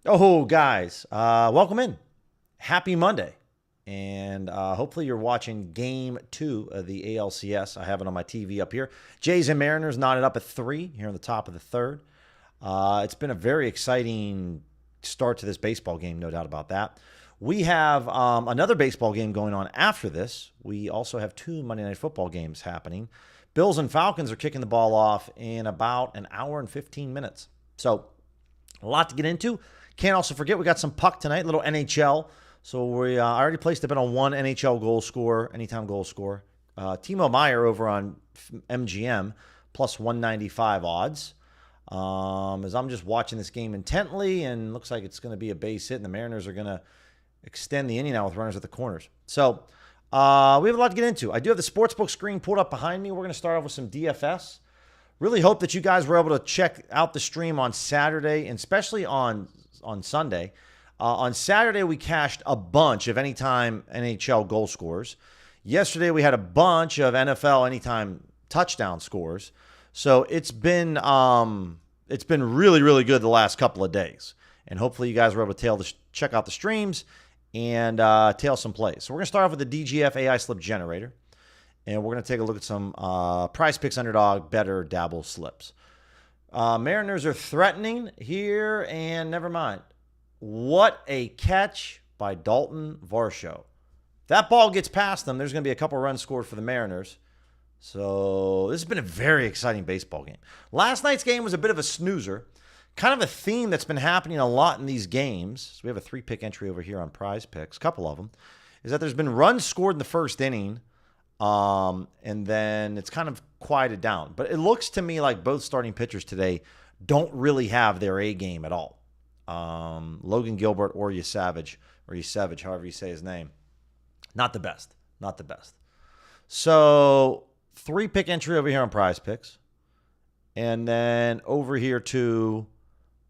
Oh, guys, welcome in. Happy Monday. And hopefully you're watching game 2 of the ALCS. I have it on my TV up here. Jays and Mariners knotted up at 3 here on the top of the third. It's been a very exciting start to this baseball game, no doubt about that. We have another baseball game going on after this. We also have 2 Monday Night Football games happening. Bills and Falcons are kicking the ball off in about an hour and 15 minutes. So a lot to get into. Can't also forget we got some puck tonight, little NHL. So we already placed a bet on one NHL goal scorer, anytime goal scorer. Timo Meyer over on MGM plus 195 odds. As I'm just watching this game intently, and looks like it's going to be a base hit, and the Mariners are going to extend the inning now with runners at the corners. So we have a lot to get into. I do have the sportsbook screen pulled up behind me. We're going to start off with some DFS. Really hope that you guys were able to check out the stream on Saturday, and especially on Sunday. On Saturday, we cashed a bunch of anytime NHL goal scorers. Yesterday, we had a bunch of NFL anytime touchdown scores. So it's been really, really good the last couple of days. And hopefully you guys were able to check out the streams and tail some plays. So we're going to start off with the DGF AI slip generator. And we're going to take a look at some PrizePicks underdog, better dabble slips. Mariners are threatening here, and never mind. What a catch by Dalton Varsho. If that ball gets past them, there's going to be a couple runs scored for the Mariners. So this has been a very exciting baseball game. Last night's game was a bit of a snoozer. Kind of a theme that's been happening a lot in these games. So we have a 3-pick entry over here on PrizePicks, a couple of them, is that there's been runs scored in the first inning, and then it's kind of quieted down. But it looks to me like both starting pitchers today don't really have their A game at all. Logan Gilbert or Yusavage, however you say his name. Not the best. So 3-pick entry over here on PrizePicks. And then over here to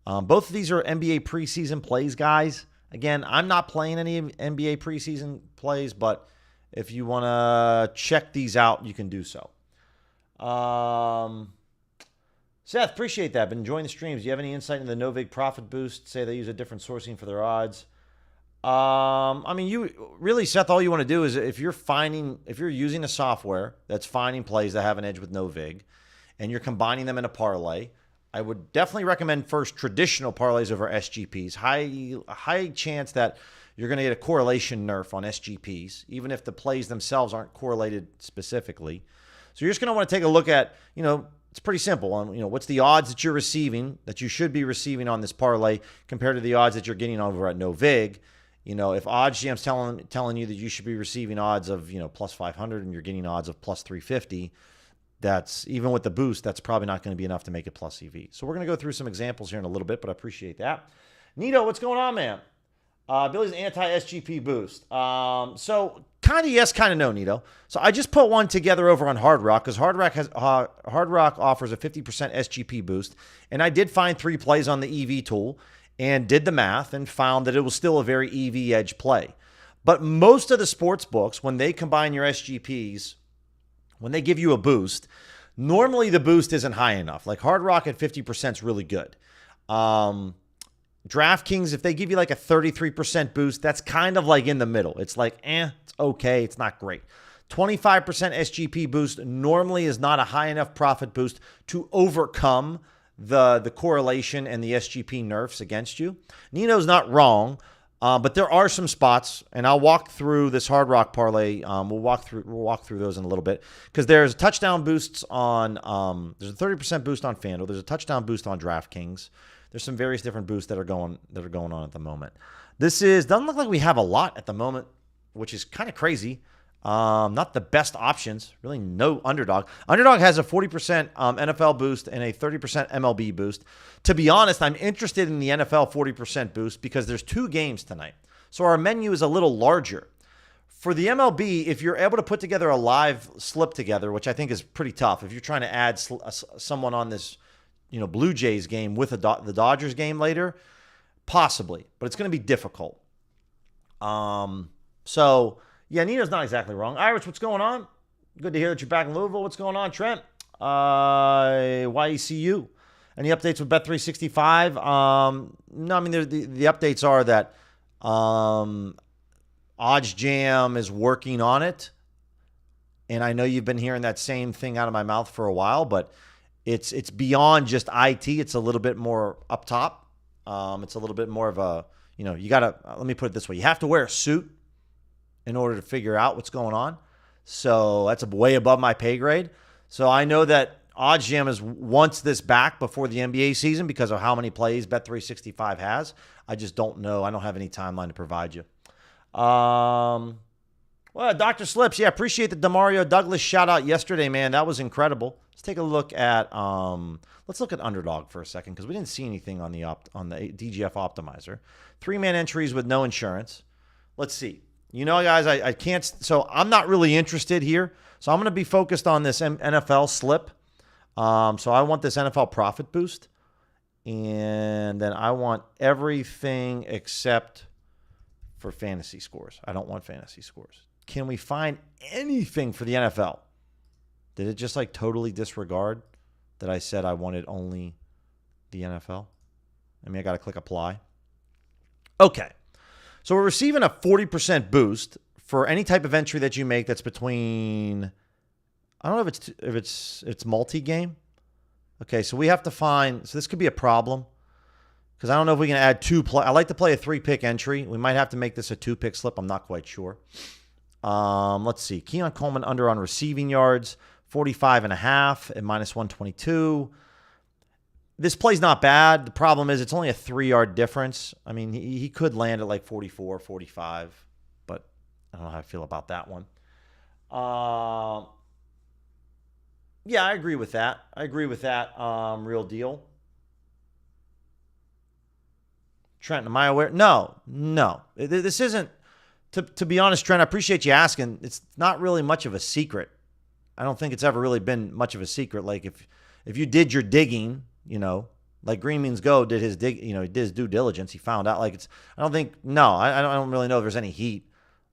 both of these are NBA preseason plays, guys. Again, I'm not playing any NBA preseason plays, but if you want to check these out, you can do so. Seth, appreciate that. Been enjoying the streams. Do you have any insight into the Novig profit boost? Say they use a different sourcing for their odds. I mean, you really, Seth, all you want to do is if you're using a software that's finding plays that have an edge with Novig, and you're combining them in a parlay, I would definitely recommend first traditional parlays over SGPs. High chance that you're going to get a correlation nerf on SGPs, even if the plays themselves aren't correlated specifically. So you're just going to want to take a look at, it's pretty simple. What's the odds that you're receiving, that you should be receiving on this parlay compared to the odds that you're getting over at Novig. If OddsGM's telling you that you should be receiving odds of, plus 500 and you're getting odds of plus 350, that's even with the boost, that's probably not going to be enough to make it plus EV. So we're going to go through some examples here in a little bit, but I appreciate that. Nito, what's going on, man? Billy's anti-SGP boost. So kind of yes, kind of no, Nito. So I just put one together over on Hard Rock because Hard Rock offers a 50% SGP boost, and I did find 3 plays on the EV tool and did the math and found that it was still a very EV edge play. But most of the sports books, when they combine your SGPs, when they give you a boost, normally the boost isn't high enough. Like Hard Rock at 50% is really good. DraftKings, if they give you like a 33% boost, that's kind of like in the middle. It's like, it's okay. It's not great. 25% SGP boost normally is not a high enough profit boost to overcome the correlation and the SGP nerfs against you. Nino's not wrong, but there are some spots, and I'll walk through this Hard Rock parlay. We'll walk through those in a little bit because there's touchdown boosts on. There's a 30% boost on FanDuel. There's a touchdown boost on DraftKings. There's some various different boosts that are going on at the moment. Doesn't look like we have a lot at the moment, which is kind of crazy. Not the best options. Really no Underdog. Underdog has a 40% NFL boost and a 30% MLB boost. To be honest, I'm interested in the NFL 40% boost because there's 2 games tonight. So our menu is a little larger. For the MLB, if you're able to put together a live slip together, which I think is pretty tough, if you're trying to add someone on this Blue Jays game with the Dodgers game later, possibly, but it's going to be difficult. So yeah, Nino's not exactly wrong. Irish, what's going on? Good to hear that you're back in Louisville. What's going on, Trent? YECU. Any updates with Bet365? No, I mean, the updates are that OddsJam is working on it. And I know you've been hearing that same thing out of my mouth for a while, but it's beyond just IT. It's a little bit more up top. It's a little bit more of a, you got to, let me put it this way. You have to wear a suit in order to figure out what's going on. So that's way above my pay grade. So I know that OddsJam wants this back before the NBA season because of how many plays Bet365 has. I just don't know. I don't have any timeline to provide you. Well, Dr. Slips, yeah, appreciate the Demario Douglas shout out yesterday, man. That was incredible. Let's take a look at Underdog for a second because we didn't see anything on the DGF optimizer. 3-man entries with no insurance. Let's see. Guys, I can't. So I'm not really interested here. So I'm going to be focused on this NFL slip. So I want this NFL profit boost, and then I want everything except for fantasy scores. I don't want fantasy scores. Can we find anything for the NFL? Did it just totally disregard that I said I wanted only the NFL? I got to click apply. Okay. So we're receiving a 40% boost for any type of entry that you make that's between, I don't know if it's multi-game. Okay, so we have to find, so this could be a problem because I don't know if we can add I like to play a 3-pick entry. We might have to make this a 2-pick slip. I'm not quite sure. Let's see. Keon Coleman under on receiving yards, 45.5 at -122. This play's not bad. The problem is it's only a 3-yard difference. I mean, he could land at 44, 45, but I don't know how I feel about that one. Yeah, I agree with that. Real deal. Trent, am I aware? No. This isn't, to be honest, Trent, I appreciate you asking. It's not really much of a secret. I don't think it's ever really been much of a secret. If you did your digging, Green Means Go did his he did his due diligence. He found out I don't really know if there's any heat.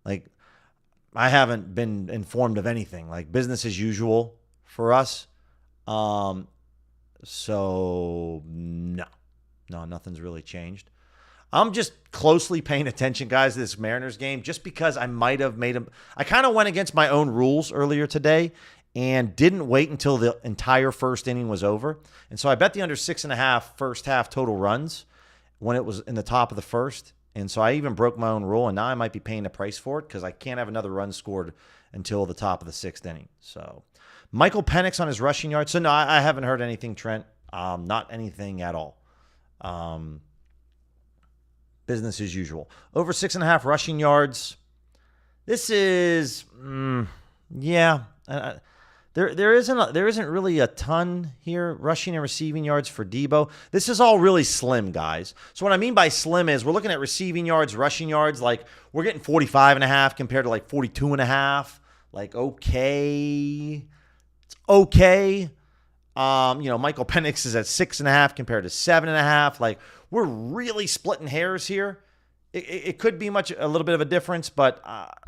I haven't been informed of anything. Business as usual for us. So no, nothing's really changed. I'm just closely paying attention, guys, to this Mariners game just because I might have made him. I kind of went against my own rules earlier today and didn't wait until the entire first inning was over. And so I bet the under 6.5 first half total runs when it was in the top of the first. And so I even broke my own rule, and now I might be paying the price for it because I can't have another run scored until the top of the 6th inning. So Michael Penix on his rushing yards. So no, I haven't heard anything, Trent. Not anything at all. Business as usual. Over 6.5 rushing yards. This is, yeah. There isn't really a ton here, rushing and receiving yards for Debo. This is all really slim, guys. So what I mean by slim is we're looking at receiving yards, rushing yards. We're getting 45.5 compared to 42.5. Okay. It's okay. Michael Penix is at 6.5 compared to 7.5. We're really splitting hairs here. It could be a little bit of a difference, but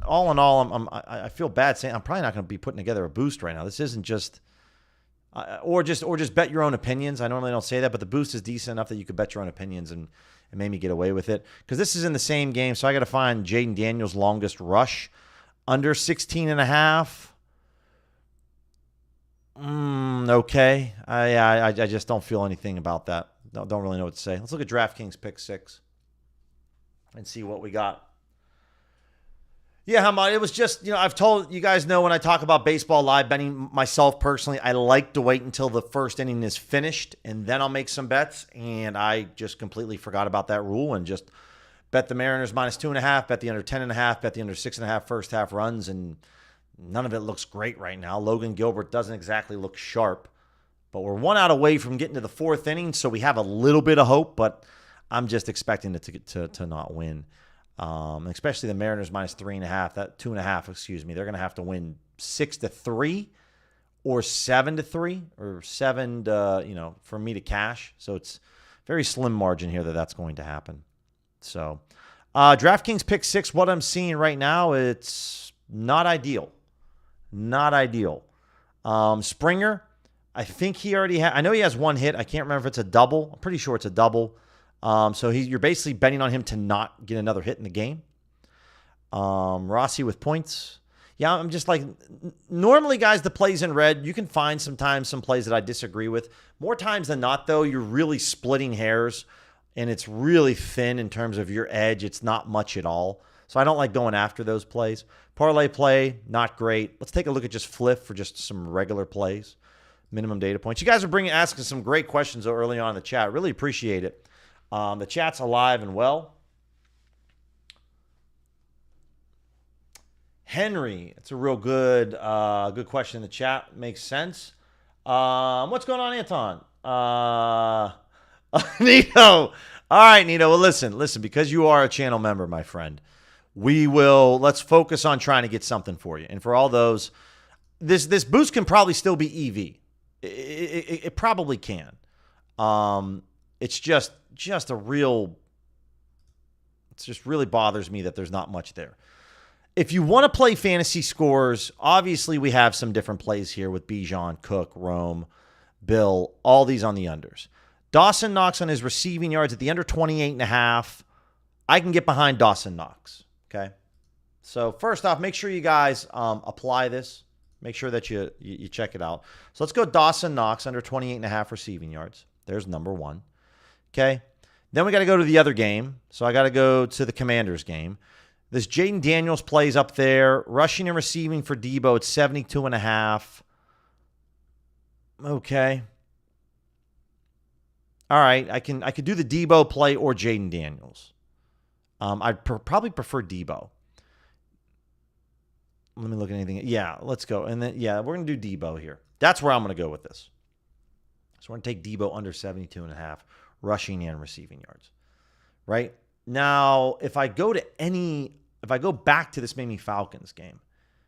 all in all, I feel bad saying I'm probably not going to be putting together a boost right now. This isn't just, or just bet your own opinions. I normally don't say that, but the boost is decent enough that you could bet your own opinions and made me get away with it because this is in the same game. So I got to find Jaden Daniels' longest rush under 16.5. Okay. I just don't feel anything about that. Don't really know what to say. Let's look at DraftKings pick 6 and see what we got. Yeah, Hamad, it was just, I've told you guys when I talk about baseball live betting myself personally, I like to wait until the first inning is finished and then I'll make some bets. And I just completely forgot about that rule and just bet the Mariners -2.5, bet the under 10.5, bet the under 6.5 first half runs. And none of it looks great right now. Logan Gilbert doesn't exactly look sharp. But we're 1 out away from getting to the 4th inning, so we have a little bit of hope, but I'm just expecting it to not win. Especially the Mariners -3.5, that 2.5, excuse me. They're going to have to win 6-3 or 7-3 or 7 to, for me to cash. So it's very slim margin here that's going to happen. So DraftKings pick 6, what I'm seeing right now, it's not ideal. Not ideal. Springer, I think he already I know he has one hit. I can't remember if it's a double. I'm pretty sure it's a double. So you're basically betting on him to not get another hit in the game. Rossi with points. Yeah, I'm just like, normally, guys, the plays in red, you can find sometimes some plays that I disagree with. More times than not, though, you're really splitting hairs, and it's really thin in terms of your edge. It's not much at all. So I don't like going after those plays. Parlay play, not great. Let's take a look at just flip for just some regular plays. Minimum data points. You guys are asking some great questions early on in the chat. Really appreciate it. The chat's alive and well. Henry, it's a real good question in the chat. Makes sense. What's going on, Anton? Nito. All right, Nito. Well, listen, because you are a channel member, my friend, let's focus on trying to get something for you. And for all those, this boost can probably still be EV. It probably can. It's just it just really bothers me that there's not much there. If you want to play fantasy scores, obviously we have some different plays here with Bijan, Cook, Rome, Bill, all these on the unders. Dawson Knox on his receiving yards at the under 28.5. I can get behind Dawson Knox, okay? So first off, make sure you guys apply this. Make sure that you check it out. So let's go Dawson Knox under 28.5 receiving yards. There's number one, okay? Then we got to go to the other game. So I got to go to the Commanders game. This Jaden Daniels plays up there. Rushing and receiving for Debo at 72.5. Okay. All right. I could do the Debo play or Jaden Daniels. I'd probably prefer Debo. Let me look at anything. Yeah, let's go. And then, yeah, we're going to do Debo here. That's where I'm going to go with this. So we're going to take Debo under 72.5 rushing and receiving yards. Right? Now, if I go back to this maybe Falcons game,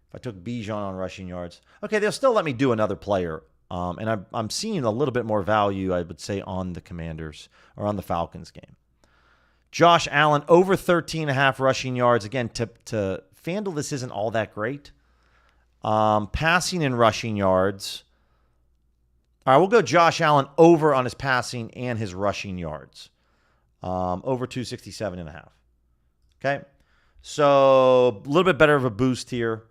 if I took Bijan on rushing yards, okay, they'll still let me do another player. And I'm seeing a little bit more value, I would say, on the Commanders or on the Falcons game. Josh Allen over 13.5 rushing yards. Again, to FanDuel, this isn't all that great. Passing and rushing yards. All right, we'll go Josh Allen over on his passing and his rushing yards. Over 267.5. Okay. So a little bit better of a boost here.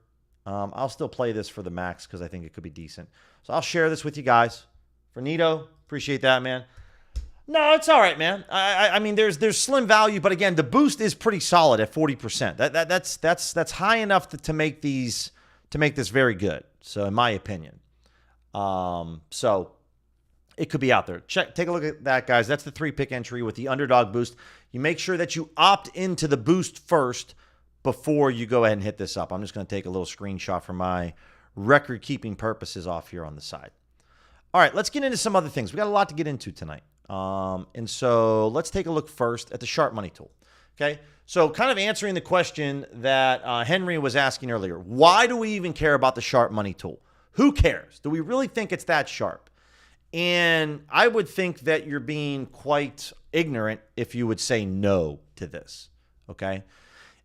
I'll still play this for the max because I think it could be decent. So I'll share this with you guys. For Nito, appreciate that, man. No, it's all right, man. I mean, there's slim value, but again, the boost is pretty solid at 40%. That's high enough to make this very good. So in my opinion, so it could be out there. Take a look at that, guys. That's the 3-pick entry with the underdog boost. You make sure that you opt into the boost first before you go ahead and hit this up. I'm just going to take a little screenshot for my record-keeping purposes off here on the side. All right, let's get into some other things. We got a lot to get into tonight. And so let's take a look first at the Sharp Money tool. Okay, so kind of answering the question that Henry was asking earlier. Why do we even care about the Sharp Money tool? Who cares? Do we really think it's that sharp? And I would think that you're being quite ignorant if you would say no to this, okay?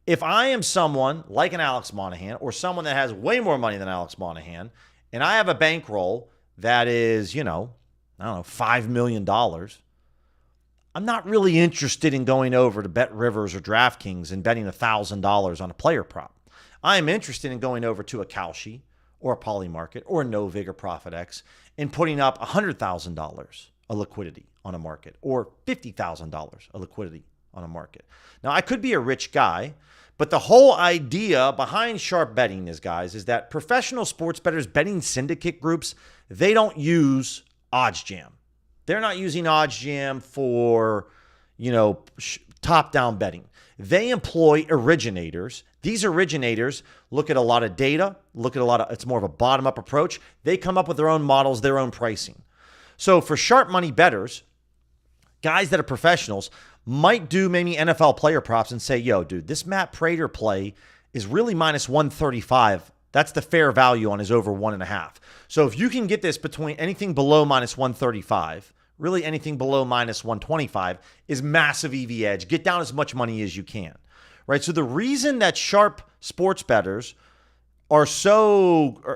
If I am someone like an Alex Monahan or someone that has way more money than Alex Monahan, and I have a bankroll that is, $5 million, I'm not really interested in going over to Bet Rivers or DraftKings and betting $1,000 on a player prop. I am interested in going over to a Kalshi or a Polymarket or a Novig or ProfitX and putting up $100,000 of liquidity on a market or $50,000 of liquidity on a market. Now, I could be a rich guy, but the whole idea behind sharp betting is that professional sports bettors, betting syndicate groups, they don't use OddsJam. They're not using OddsJam for, top-down betting. They employ originators. These originators look at a lot of data, it's more of a bottom-up approach. They come up with their own models, their own pricing. So for sharp money bettors, guys that are professionals might do maybe NFL player props and say, yo, dude, this Matt Prater play is really minus 135. That's the fair value on his over 1.5. So if you can get this between anything below minus 135, really anything below minus 125 is massive EV edge. Get down as much money as you can, right? So the reason that sharp sports bettors are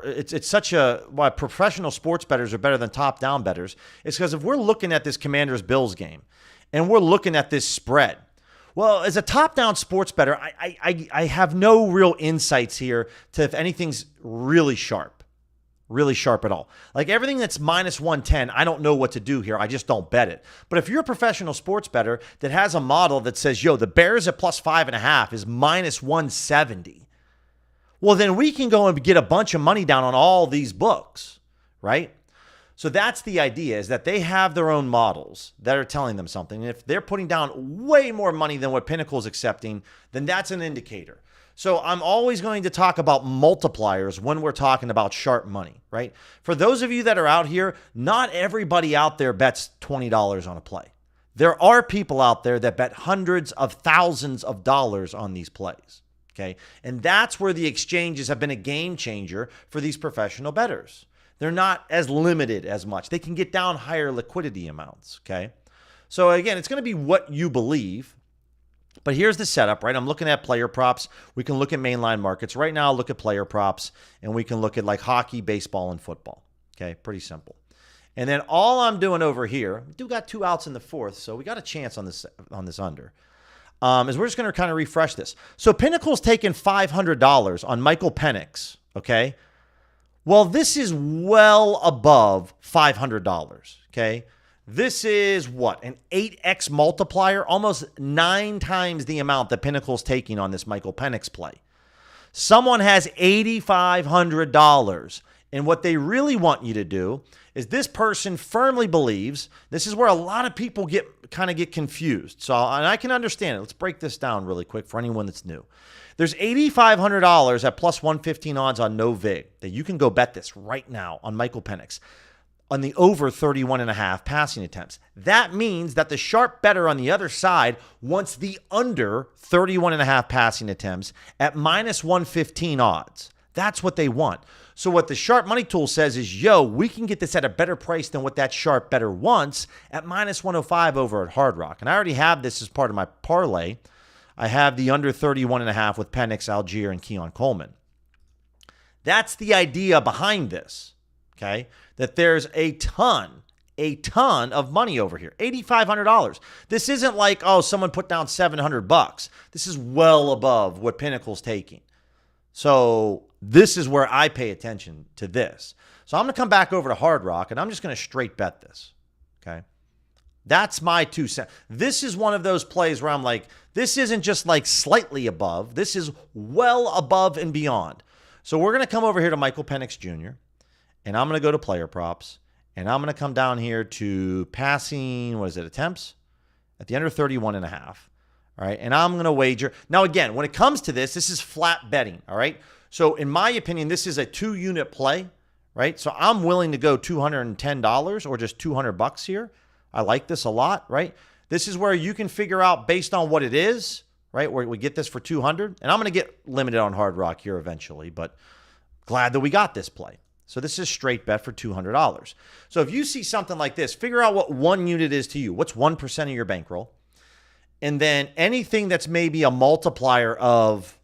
it's such why professional sports bettors are better than top-down bettors. It's because if we're looking at this Commanders-Bills game and we're looking at this spread, well, as a top-down sports bettor, I have no real insights here to if anything's really sharp at all. Like everything that's minus 110, I don't know what to do here. I just don't bet it. But if you're a professional sports bettor that has a model that says, yo, the Bears at plus 5.5 is minus 170, well, then we can go and get a bunch of money down on all these books, right? So that's the idea, is that they have their own models that are telling them something. And if they're putting down way more money than what Pinnacle's accepting, then that's an indicator. So I'm always going to talk about multipliers when we're talking about sharp money, right? For those of you that are out here, not everybody out there bets $20 on a play. There are people out there that bet hundreds of thousands of dollars on these plays, okay? And that's where the exchanges have been a game changer for these professional bettors. They're not as limited as much. They can get down higher liquidity amounts, okay? So again, it's going to be what you believe. But here's the setup, right? I'm looking at player props. We can look at mainline markets. Right now, I'll look at player props, and we can look at like hockey, baseball, and football. Okay, pretty simple. And then all I'm doing over here, we do got 2 outs in the 4th, so we got a chance on this under. Is we're just going to kind of refresh this. So Pinnacle's taking $500 on Michael Penix, okay? Well, this is well above $500, okay? This is what? An 8x multiplier, almost 9 times the amount that Pinnacle's taking on this Michael Penix play. Someone has $8,500, and what they really want you to do is this person firmly believes, this is where a lot of people get confused. So, and I can understand it. Let's break this down really quick for anyone that's new. There's $8,500 at plus 115 odds on no vig that you can go bet this right now on Michael Penix on the over 31.5 passing attempts. That means that the sharp bettor on the other side wants the under 31.5 passing attempts at minus 115 odds. That's what they want. So what the sharp money tool says is, yo, we can get this at a better price than what that sharp bettor wants at minus 105 over at Hard Rock. And I already have this as part of my parlay. I have the under 31.5 with Penix, Algier, and Keon Coleman. That's the idea behind this, okay? That there's a ton of money over here. $8,500. This isn't like, oh, someone put down $700. This is well above what Pinnacle's taking. So this is where I pay attention to this. So I'm going to come back over to Hard Rock, and I'm just going to straight bet this, okay? That's my 2 cents. This is one of those plays where I'm like, this isn't just like slightly above. This is well above and beyond. So we're going to come over here to Michael Penix Jr., and I'm going to go to player props, and I'm going to come down here to passing, attempts? At the under 31.5. All right, and I'm going to wager. Now, again, when it comes to this is flat betting, all right? So in my opinion, this is a 2-unit play, right? So I'm willing to go $210 or just $200 here. I like this a lot, right? This is where you can figure out based on what it is, right? Where we get this for $200. And I'm going to get limited on Hard Rock here eventually, but glad that we got this play. So this is straight bet for $200. So if you see something like this, figure out what 1 unit is to you. What's 1% of your bankroll? And then anything that's maybe a multiplier of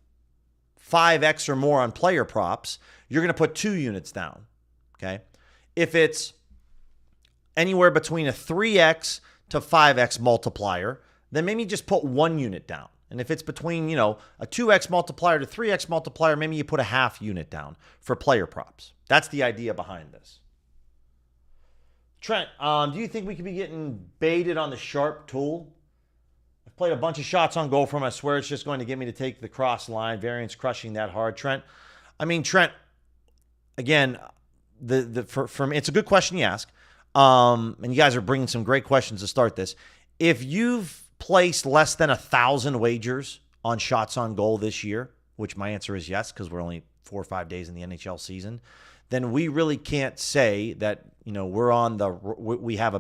5x or more on player props, you're going to put 2 units down, okay? If it's anywhere between a 3x to 5x multiplier, then maybe just put 1 unit down. And if it's between, a 2x multiplier to 3x multiplier, maybe you put a half unit down for player props. That's the idea behind this. Trent, do you think we could be getting baited on the sharp tool? I've played a bunch of shots on goal from him. I swear it's just going to get me to take the cross line. Variance crushing that hard, Trent. I mean, Trent, again, for me, it's a good question you ask. And you guys are bringing some great questions to start this. If you've placed less than 1,000 wagers on shots on goal this year, which my answer is yes, because we're only 4 or 5 days in the NHL season, then we really can't say that, we're on we have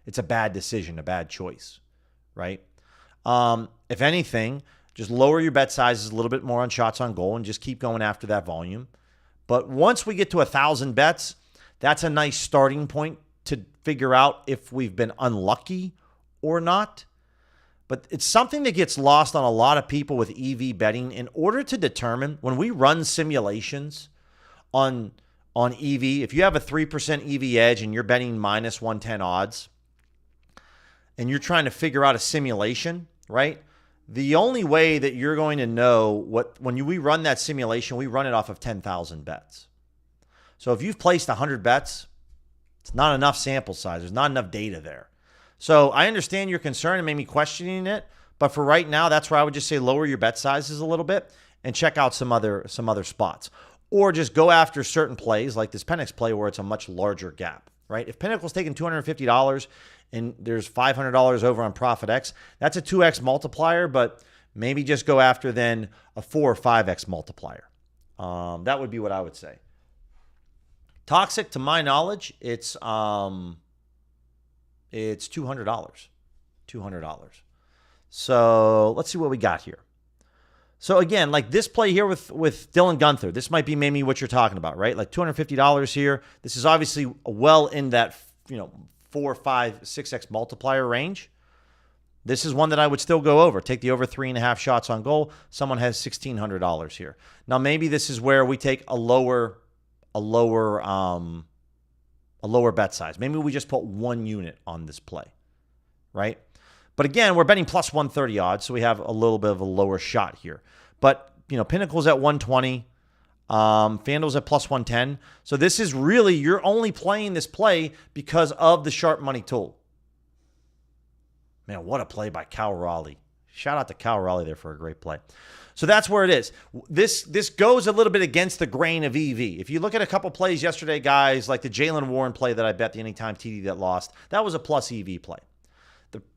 it's a bad decision, a bad choice, right? If anything, just lower your bet sizes a little bit more on shots on goal and just keep going after that volume. But once we get to 1,000 bets, that's a nice starting point to figure out if we've been unlucky or not. But it's something that gets lost on a lot of people with EV betting. In order to determine, when we run simulations on EV, if you have a 3% EV edge and you're betting minus 110 odds, and you're trying to figure out a simulation, right? The only way that you're going to know we run that simulation, we run it off of 10,000 bets. So if you've placed 100 bets, it's not enough sample size. There's not enough data there. So I understand your concern and made me questioning it, but for right now, that's where I would just say lower your bet sizes a little bit and check out some other spots. Or just go after certain plays like this Penix play where it's a much larger gap, right? If Pinnacle's taking $250 and there's $500 over on ProfitX, that's a 2x multiplier, but maybe just go after then a 4 or 5x multiplier. That would be what I would say. Toxic, to my knowledge, it's $200. $200. So let's see what we got here. So again, like this play here with Dylan Gunther, this might be maybe what you're talking about, right? Like $250 here. This is obviously well in that 4, 5, 6x multiplier range. This is one that I would still go over. Take the over 3.5 shots on goal. Someone has $1,600 here. Now maybe this is where we take a lower bet size. Maybe we just put 1 unit on this play, right? But again, we're betting plus 130 odds, so we have a little bit of a lower shot here. But, Pinnacle's at 120. FanDuel's at plus 110. So this is really, you're only playing this play because of the sharp money tool. Man, what a play by Cal Raleigh. Shout out to Cal Raleigh there for a great play. So that's where it is. This goes a little bit against the grain of EV. If you look at a couple plays yesterday, guys, like the Jaylen Warren play that I bet the anytime TD that lost, that was a plus EV play.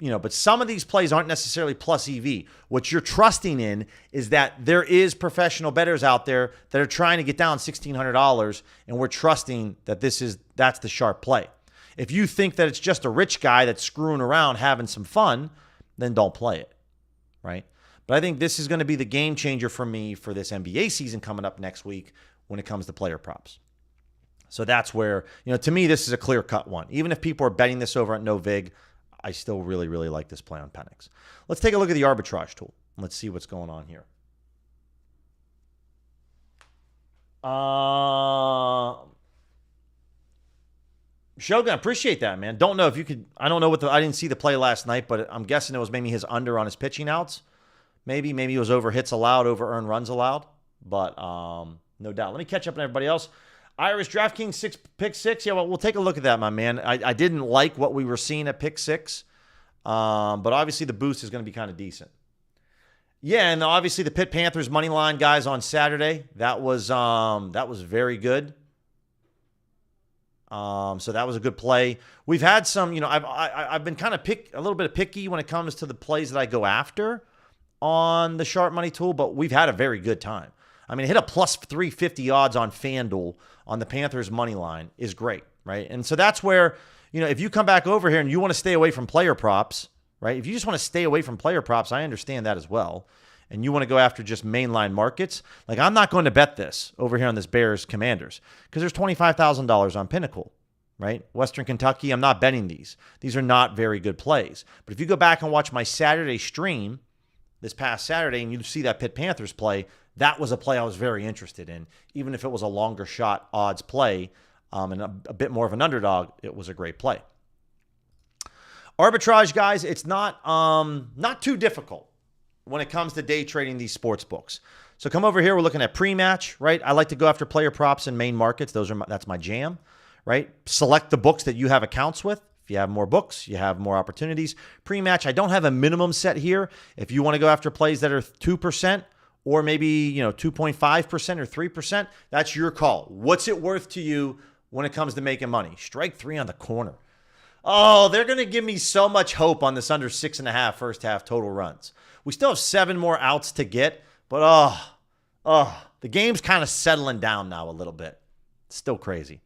But some of these plays aren't necessarily plus EV. What you're trusting in is that there is professional bettors out there that are trying to get down $1,600, and we're trusting that that's the sharp play. If you think that it's just a rich guy that's screwing around having some fun, then don't play it, right? But I think this is going to be the game changer for me for this NBA season coming up next week when it comes to player props. So that's where, to me, this is a clear-cut one. Even if people are betting this over at no vig, I still really, really like this play on Penix. Let's take a look at the arbitrage tool. Let's see what's going on here. Shogun, appreciate that, man. Don't know if you could. I don't know I didn't see the play last night, but I'm guessing it was maybe his under on his pitching outs. Maybe it was over hits allowed, over earned runs allowed. But no doubt. Let me catch up on everybody else. Irish DraftKings pick 6. Yeah, well, we'll take a look at that, my man. I didn't like what we were seeing at pick 6, but obviously the boost is going to be kind of decent. Yeah, and obviously the Pitt Panthers money line guys on Saturday, that was very good. So that was a good play. We've had some, I've been kind of a little bit picky when it comes to the plays that I go after on the sharp money tool, but we've had a very good time. I mean, hit a plus 350 odds on FanDuel on the Panthers money line is great, right? And so that's where, if you come back over here and you want to stay away from player props, right? If you just want to stay away from player props, I understand that as well. And you want to go after just mainline markets, like I'm not going to bet this over here on this Bears Commanders because there's $25,000 on Pinnacle, right? Western Kentucky, I'm not betting these. These are not very good plays. But if you go back and watch my Saturday stream this past Saturday and you see that Pitt Panthers play, that was a play I was very interested in. Even if it was a longer shot odds play and a bit more of an underdog, it was a great play. Arbitrage, guys, it's not too difficult when it comes to day trading these sports books. So come over here. We're looking at pre-match, right? I like to go after player props in main markets. That's my jam, right? Select the books that you have accounts with. If you have more books, you have more opportunities. Pre-match, I don't have a minimum set here. If you want to go after plays that are 2%, or maybe 2.5% or 3%, that's your call. What's it worth to you when it comes to making money? Strike 3 on the corner. Oh, they're going to give me so much hope on this under 6.5 first half total runs. We still have 7 more outs to get, but the game's kind of settling down now a little bit. It's still crazy.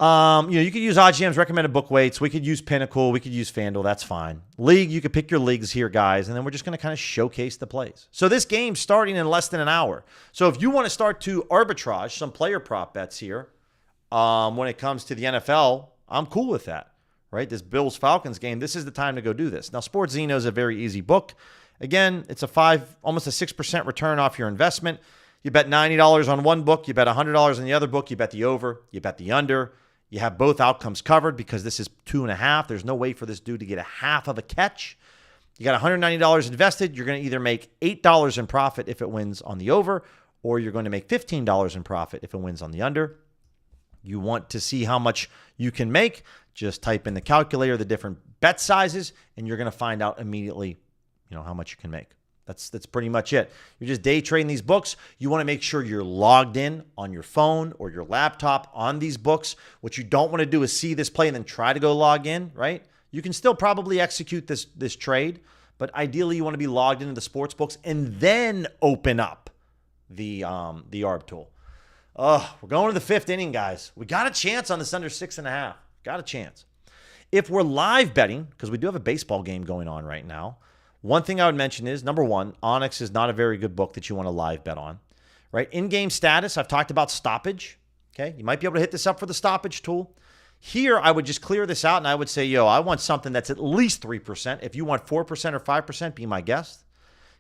You could use OddsJam's recommended book weights. We could use Pinnacle. We could use FanDuel. That's fine. League, you could pick your leagues here, guys, and then we're just going to kind of showcase the plays. So this game's starting in less than an hour. So if you want to start to arbitrage some player prop bets here when it comes to the NFL, I'm cool with that, right? This Bills-Falcons game, this is the time to go do this. Now, SportsZeno is a very easy book. Again, it's almost a 6% return off your investment. You bet $90 on one book, you bet $100 on the other book, you bet the over, you bet the under. You have both outcomes covered because this is 2.5. There's no way for this dude to get a half of a catch. You got $190 invested. You're going to either make $8 in profit if it wins on the over, or you're going to make $15 in profit if it wins on the under. You want to see how much you can make, just type in the calculator, the different bet sizes, and you're going to find out immediately, how much you can make. That's pretty much it. You're just day trading these books. You want to make sure you're logged in on your phone or your laptop on these books. What you don't want to do is see this play and then try to go log in, right? You can still probably execute this trade, but ideally you want to be logged into the sports books and then open up the ARB tool. We're going to the 5th inning, guys. We got a chance on this under 6.5. Got a chance. If we're live betting, because we do have a baseball game going on right now, one thing I would mention is, number one, Onyx is not a very good book that you want to live bet on, right? In-game status, I've talked about stoppage, okay? You might be able to hit this up for the stoppage tool. Here, I would just clear this out, and I would say, I want something that's at least 3%. If you want 4% or 5%, be my guest.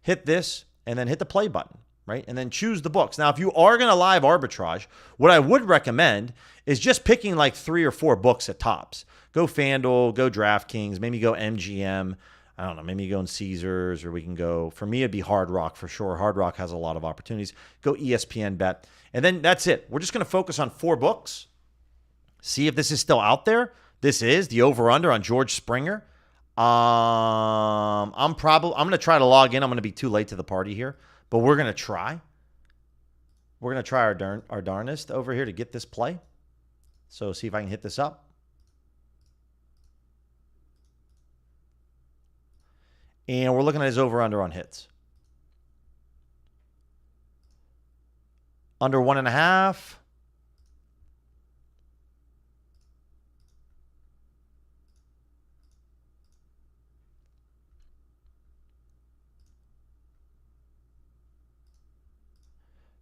Hit this, and then hit the play button, right? And then choose the books. Now, if you are going to live arbitrage, what I would recommend is just picking like 3 or 4 books at tops. Go FanDuel, go DraftKings, maybe go MGM. I don't know, maybe you go in Caesars, or we can go, for me, it'd be Hard Rock for sure. Hard Rock has a lot of opportunities. Go ESPN bet. And then that's it. We're just going to focus on 4 books. See if this is still out there. This is the over-under on George Springer. I'm going to try to log in. I'm going to be too late to the party here, but we're going to try. We're going to try our darnest over here to get this play. So see if I can hit this up. And we're looking at his over-under on hits. Under 1.5.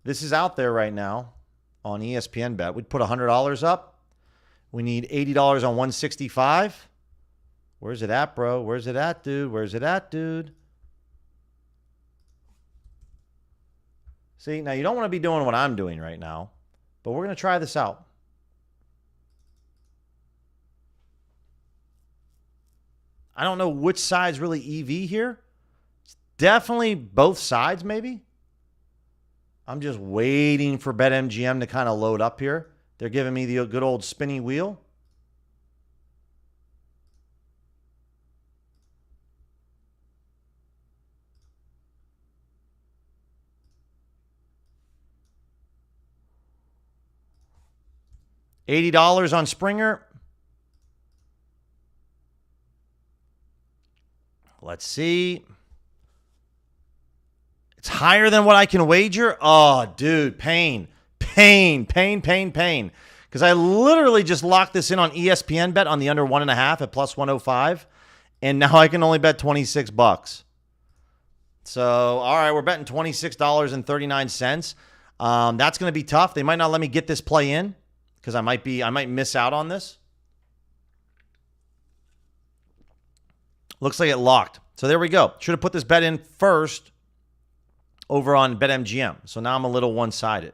This is out there right now on ESPN bet. We'd put $100 up. We need $80 on 165. Where's it at, bro? Where's it at, dude? Where's it at, dude? See, now you don't want to be doing what I'm doing right now, but we're going to try this out. I don't know which side's really EV here. It's definitely both sides, maybe. I'm just waiting for BetMGM to kind of load up here. They're giving me the good old spinny wheel. $80 on Springer. Let's see. It's higher than what I can wager. Oh, dude, pain. Because I literally just locked this in on ESPN bet on the under 1.5 at plus 105. And now I can only bet $26. So, all right, we're betting $26.39. That's going to be tough. They might not let me get this play in because I might miss out on this. Looks like it locked. So there we go. Should have put this bet in first over on BetMGM. So now I'm a little one-sided.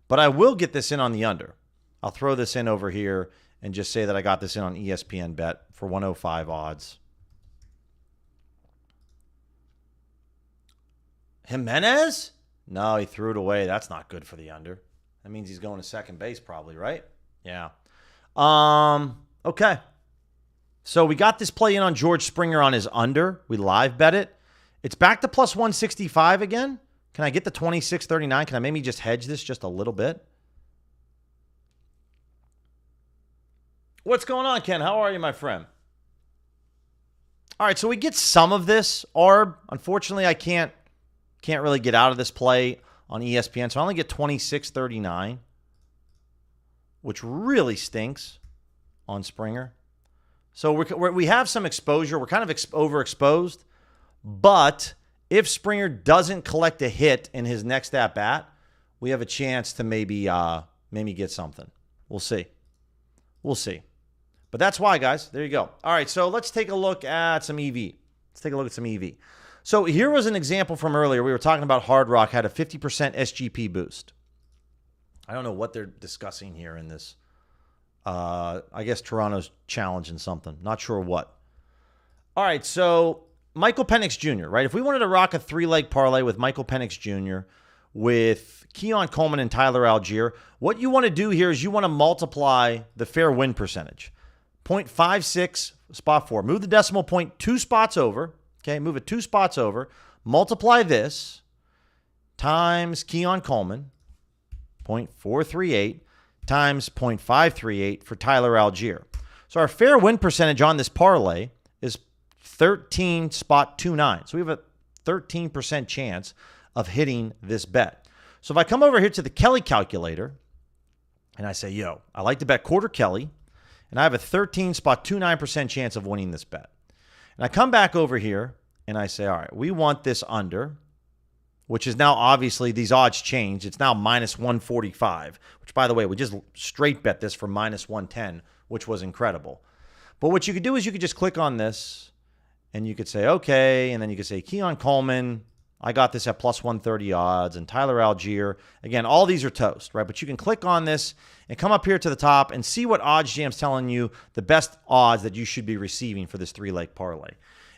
But I will get this in on the under. I'll throw this in over here and just say that I got this in on ESPN bet for 105 odds. Jimenez? No, he threw it away. That's not good for the under. That means he's going to second base probably, right? Yeah. Okay. So we got this play in on George Springer on his under. We live bet it. It's back to plus 165 again. Can I get the 26.39? Can I maybe just hedge this just a little bit? What's going on, Ken? How are you, my friend? All right, so we get some of this ARB. Unfortunately, I can't really get out of this play on ESPN, so I only get 26.39, which really stinks on Springer. So we have some exposure. We're kind of overexposed, but if Springer doesn't collect a hit in his next at-bat, we have a chance to maybe get something. We'll see. But But that's why, guys. There you go. All right, so let's take a look at some EV. Let's take a look at some EV. So here was an example from earlier. We were talking about Hard Rock had a 50% SGP boost. I don't know what they're discussing here in this. I guess Toronto's challenging something. Not sure what. All right, so Michael Penix Jr., right? If we wanted to rock a 3-leg parlay with Michael Penix Jr., with Keon Coleman and Tyler Algier, what you want to do here is you want to multiply the fair win percentage. 0.56, spot 4. Move the decimal point 2 spots over. Okay, move it 2 spots over. Multiply this times Keon Coleman, 0.438, times 0.538 for Tyler Algier. So our fair win percentage on this parlay is 13.29. So we have a 13% chance of hitting this bet. So if I come over here to the Kelly calculator and I say, yo, I like to bet quarter Kelly, and I have a 13.29% chance of winning this bet. And I come back over here and I say, all right, we want this under, which is now obviously these odds change. It's now minus 145, which, by the way, we just straight bet this for minus 110, which was incredible. But what you could do is you could just click on this and you could say, okay, and then you could say Keon Coleman, I got this at plus 130 odds, and Tyler Algier. Again, all these are toast, right? But you can click on this and come up here to the top and see what OddsJam's telling you the best odds that you should be receiving for this 3-leg parlay.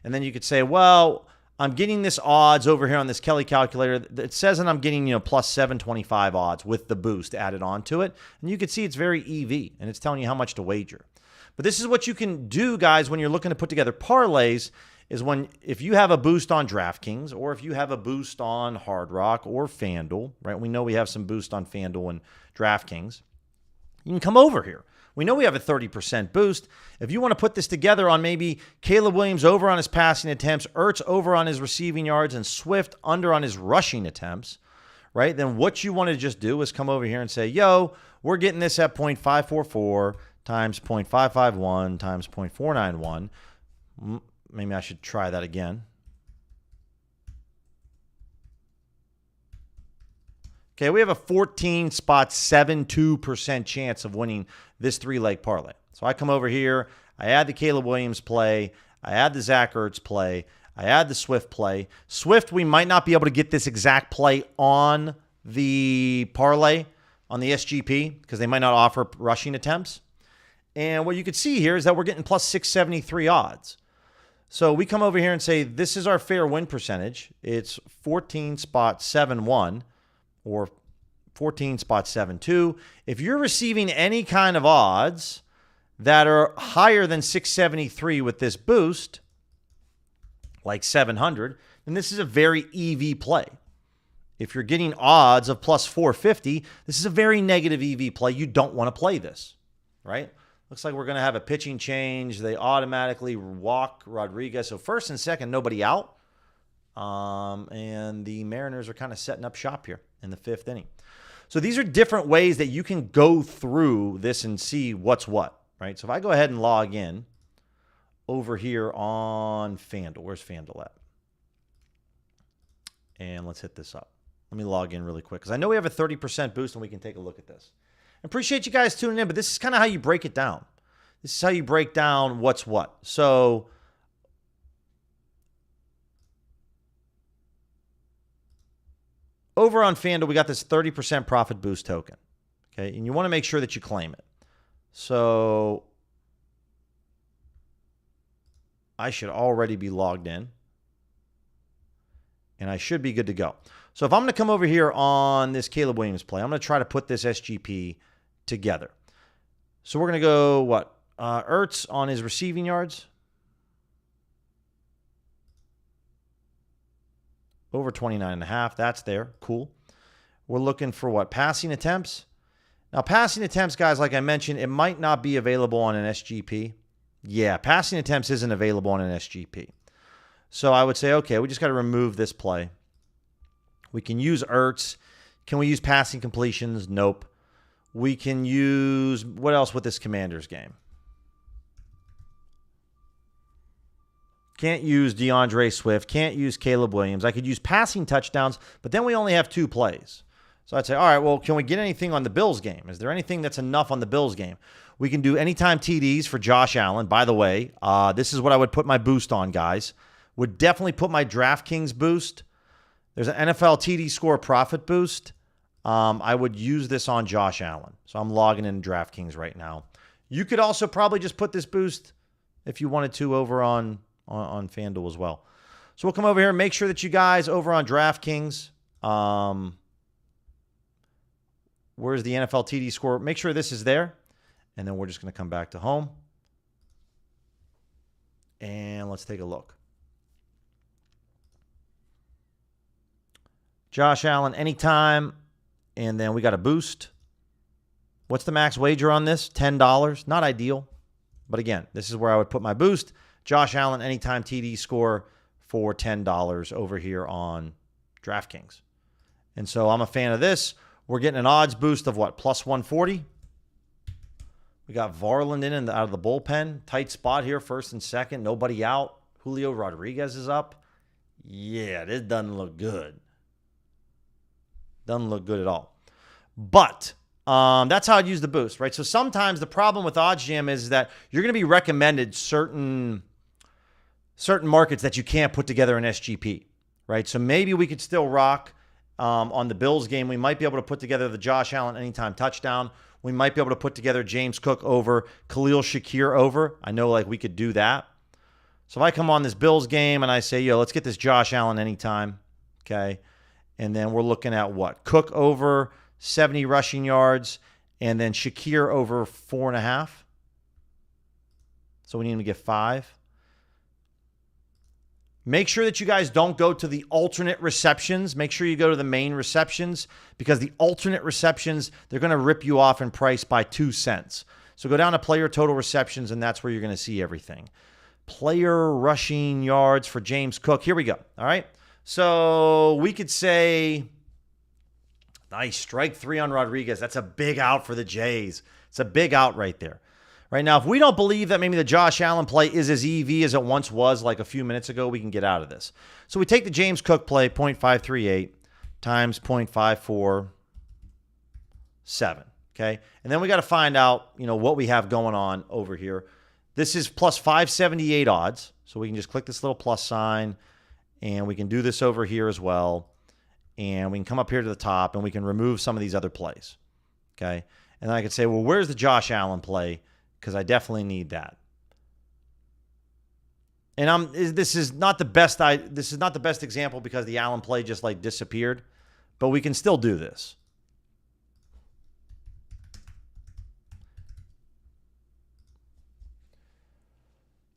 And then you could say, well, I'm getting this odds over here on this Kelly calculator. It says that I'm getting, plus 725 odds with the boost added onto it. And you can see it's very EV, and it's telling you how much to wager. But this is what you can do, guys, when you're looking to put together parlays, is if you have a boost on DraftKings, or if you have a boost on Hard Rock or FanDuel, right? We know we have some boost on FanDuel and DraftKings. You can come over here. We know we have a 30% boost. If you want to put this together on maybe Caleb Williams over on his passing attempts, Ertz over on his receiving yards, and Swift under on his rushing attempts, right? Then what you want to just do is come over here and say, yo, we're getting this at 0.544 times 0.551 times 0.491. Maybe I should try that again. Okay, we have a 14.72% chance of winning this 3-leg parlay. So I come over here, I add the Caleb Williams play, I add the Zach Ertz play, I add the Swift play. Swift, we might not be able to get this exact play on the parlay, on the SGP, because they might not offer rushing attempts. And what you can see here is that we're getting plus 673 odds. So we come over here and say, this is our fair win percentage. It's 14.71 or 14.72. If you're receiving any kind of odds that are higher than 673 with this boost, like 700, then this is a very EV play. If you're getting odds of plus 450, this is a very negative EV play. You don't want to play this, right? Looks like we're going to have a pitching change. They automatically walk Rodriguez. So first and second, nobody out. And the Mariners are kind of setting up shop here in the 5th inning. So these are different ways that you can go through this and see what's what, right? So if I go ahead and log in over here on FanDuel. Where's FanDuel at? And let's hit this up. Let me log in really quick because I know we have a 30% boost and we can take a look at this. Appreciate you guys tuning in, but this is kind of how you break it down. This is how you break down what's what. So over on FanDuel, we got this 30% profit boost token. Okay, and you want to make sure that you claim it. So I should already be logged in. And I should be good to go. So if I'm going to come over here on this Caleb Williams play, I'm going to try to put this SGP together. So we're going to go, what? Ertz on his receiving yards. Over 29.5. That's there. Cool. We're looking for what? Passing attempts. Now, passing attempts, guys, like I mentioned, it might not be available on an SGP. Yeah, passing attempts isn't available on an SGP. So I would say, okay, we just got to remove this play. We can use Ertz. Can we use passing completions? Nope. We can use, what else with this Commanders game? Can't use DeAndre Swift. Can't use Caleb Williams. I could use passing touchdowns, but then we only have 2 plays. So I'd say, all right, well, can we get anything on the Bills game? Is there anything that's enough on the Bills game? We can do anytime TDs for Josh Allen. By the way, this is what I would put my boost on, guys. Would definitely put my DraftKings boost. There's an NFL TD score profit boost. I would use this on Josh Allen. So I'm logging in DraftKings right now. You could also probably just put this boost if you wanted to over on FanDuel as well. So we'll come over here and make sure that you guys over on DraftKings, where's the NFL TD score? Make sure this is there. And then we're just going to come back to home. And let's take a look. Josh Allen anytime. And then we got a boost. What's the max wager on this? $10. Not ideal. But again, this is where I would put my boost. Josh Allen anytime TD score for $10 over here on DraftKings. And so I'm a fan of this. We're getting an odds boost of what? Plus 140. We got Varland in and out of the bullpen. Tight spot here, first and second. Nobody out. Julio Rodriguez is up. Yeah, this doesn't look good. Doesn't look good at all. But that's how I'd use the boost, right? So sometimes the problem with OddsJam is that you're going to be recommended certain markets that you can't put together in SGP, right? So maybe we could still rock on the Bills game. We might be able to put together the Josh Allen anytime touchdown. We might be able to put together James Cook over, Khalil Shakir over. I know like we could do that. So if I come on this Bills game and I say, yo, let's get this Josh Allen anytime, okay? And then we're looking at what? Cook over 70 rushing yards and then Shakir over 4.5. So we need him to get 5. Make sure that you guys don't go to the alternate receptions. Make sure you go to the main receptions because the alternate receptions, they're going to rip you off in price by 2 cents. So go down to player total receptions, and that's where you're going to see everything. Player rushing yards for James Cook. Here we go. All right. So we could say, nice, strike 3 on Rodriguez. That's a big out for the Jays. It's a big out right there. Right now, if we don't believe that maybe the Josh Allen play is as EV as it once was like a few minutes ago, we can get out of this. So we take the James Cook play, 0.538 times 0.547, okay? And then we got to find out, what we have going on over here. This is plus 578 odds, so we can just click this little plus sign, and we can do this over here as well. And we can come up here to the top, and we can remove some of these other plays, okay? And then I could say, well, where's the Josh Allen play? Because I definitely need that. And this is not the best example because the Allen play just like disappeared, but we can still do this.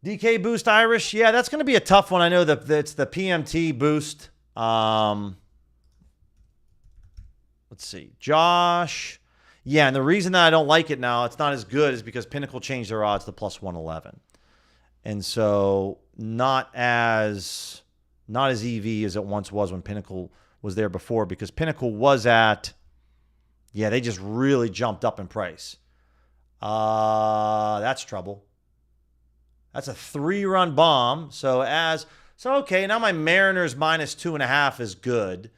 DK boost Irish, yeah, that's going to be a tough one. I know that it's the PMT boost. Let's see, Josh. Yeah, and the reason that I don't like it now, it's not as good, is because Pinnacle changed their odds to plus 111. And so not as EV as it once was when Pinnacle was there before, because Pinnacle was at, they just really jumped up in price. That's trouble. That's a 3-run bomb. So okay, now my Mariners minus 2.5 is good,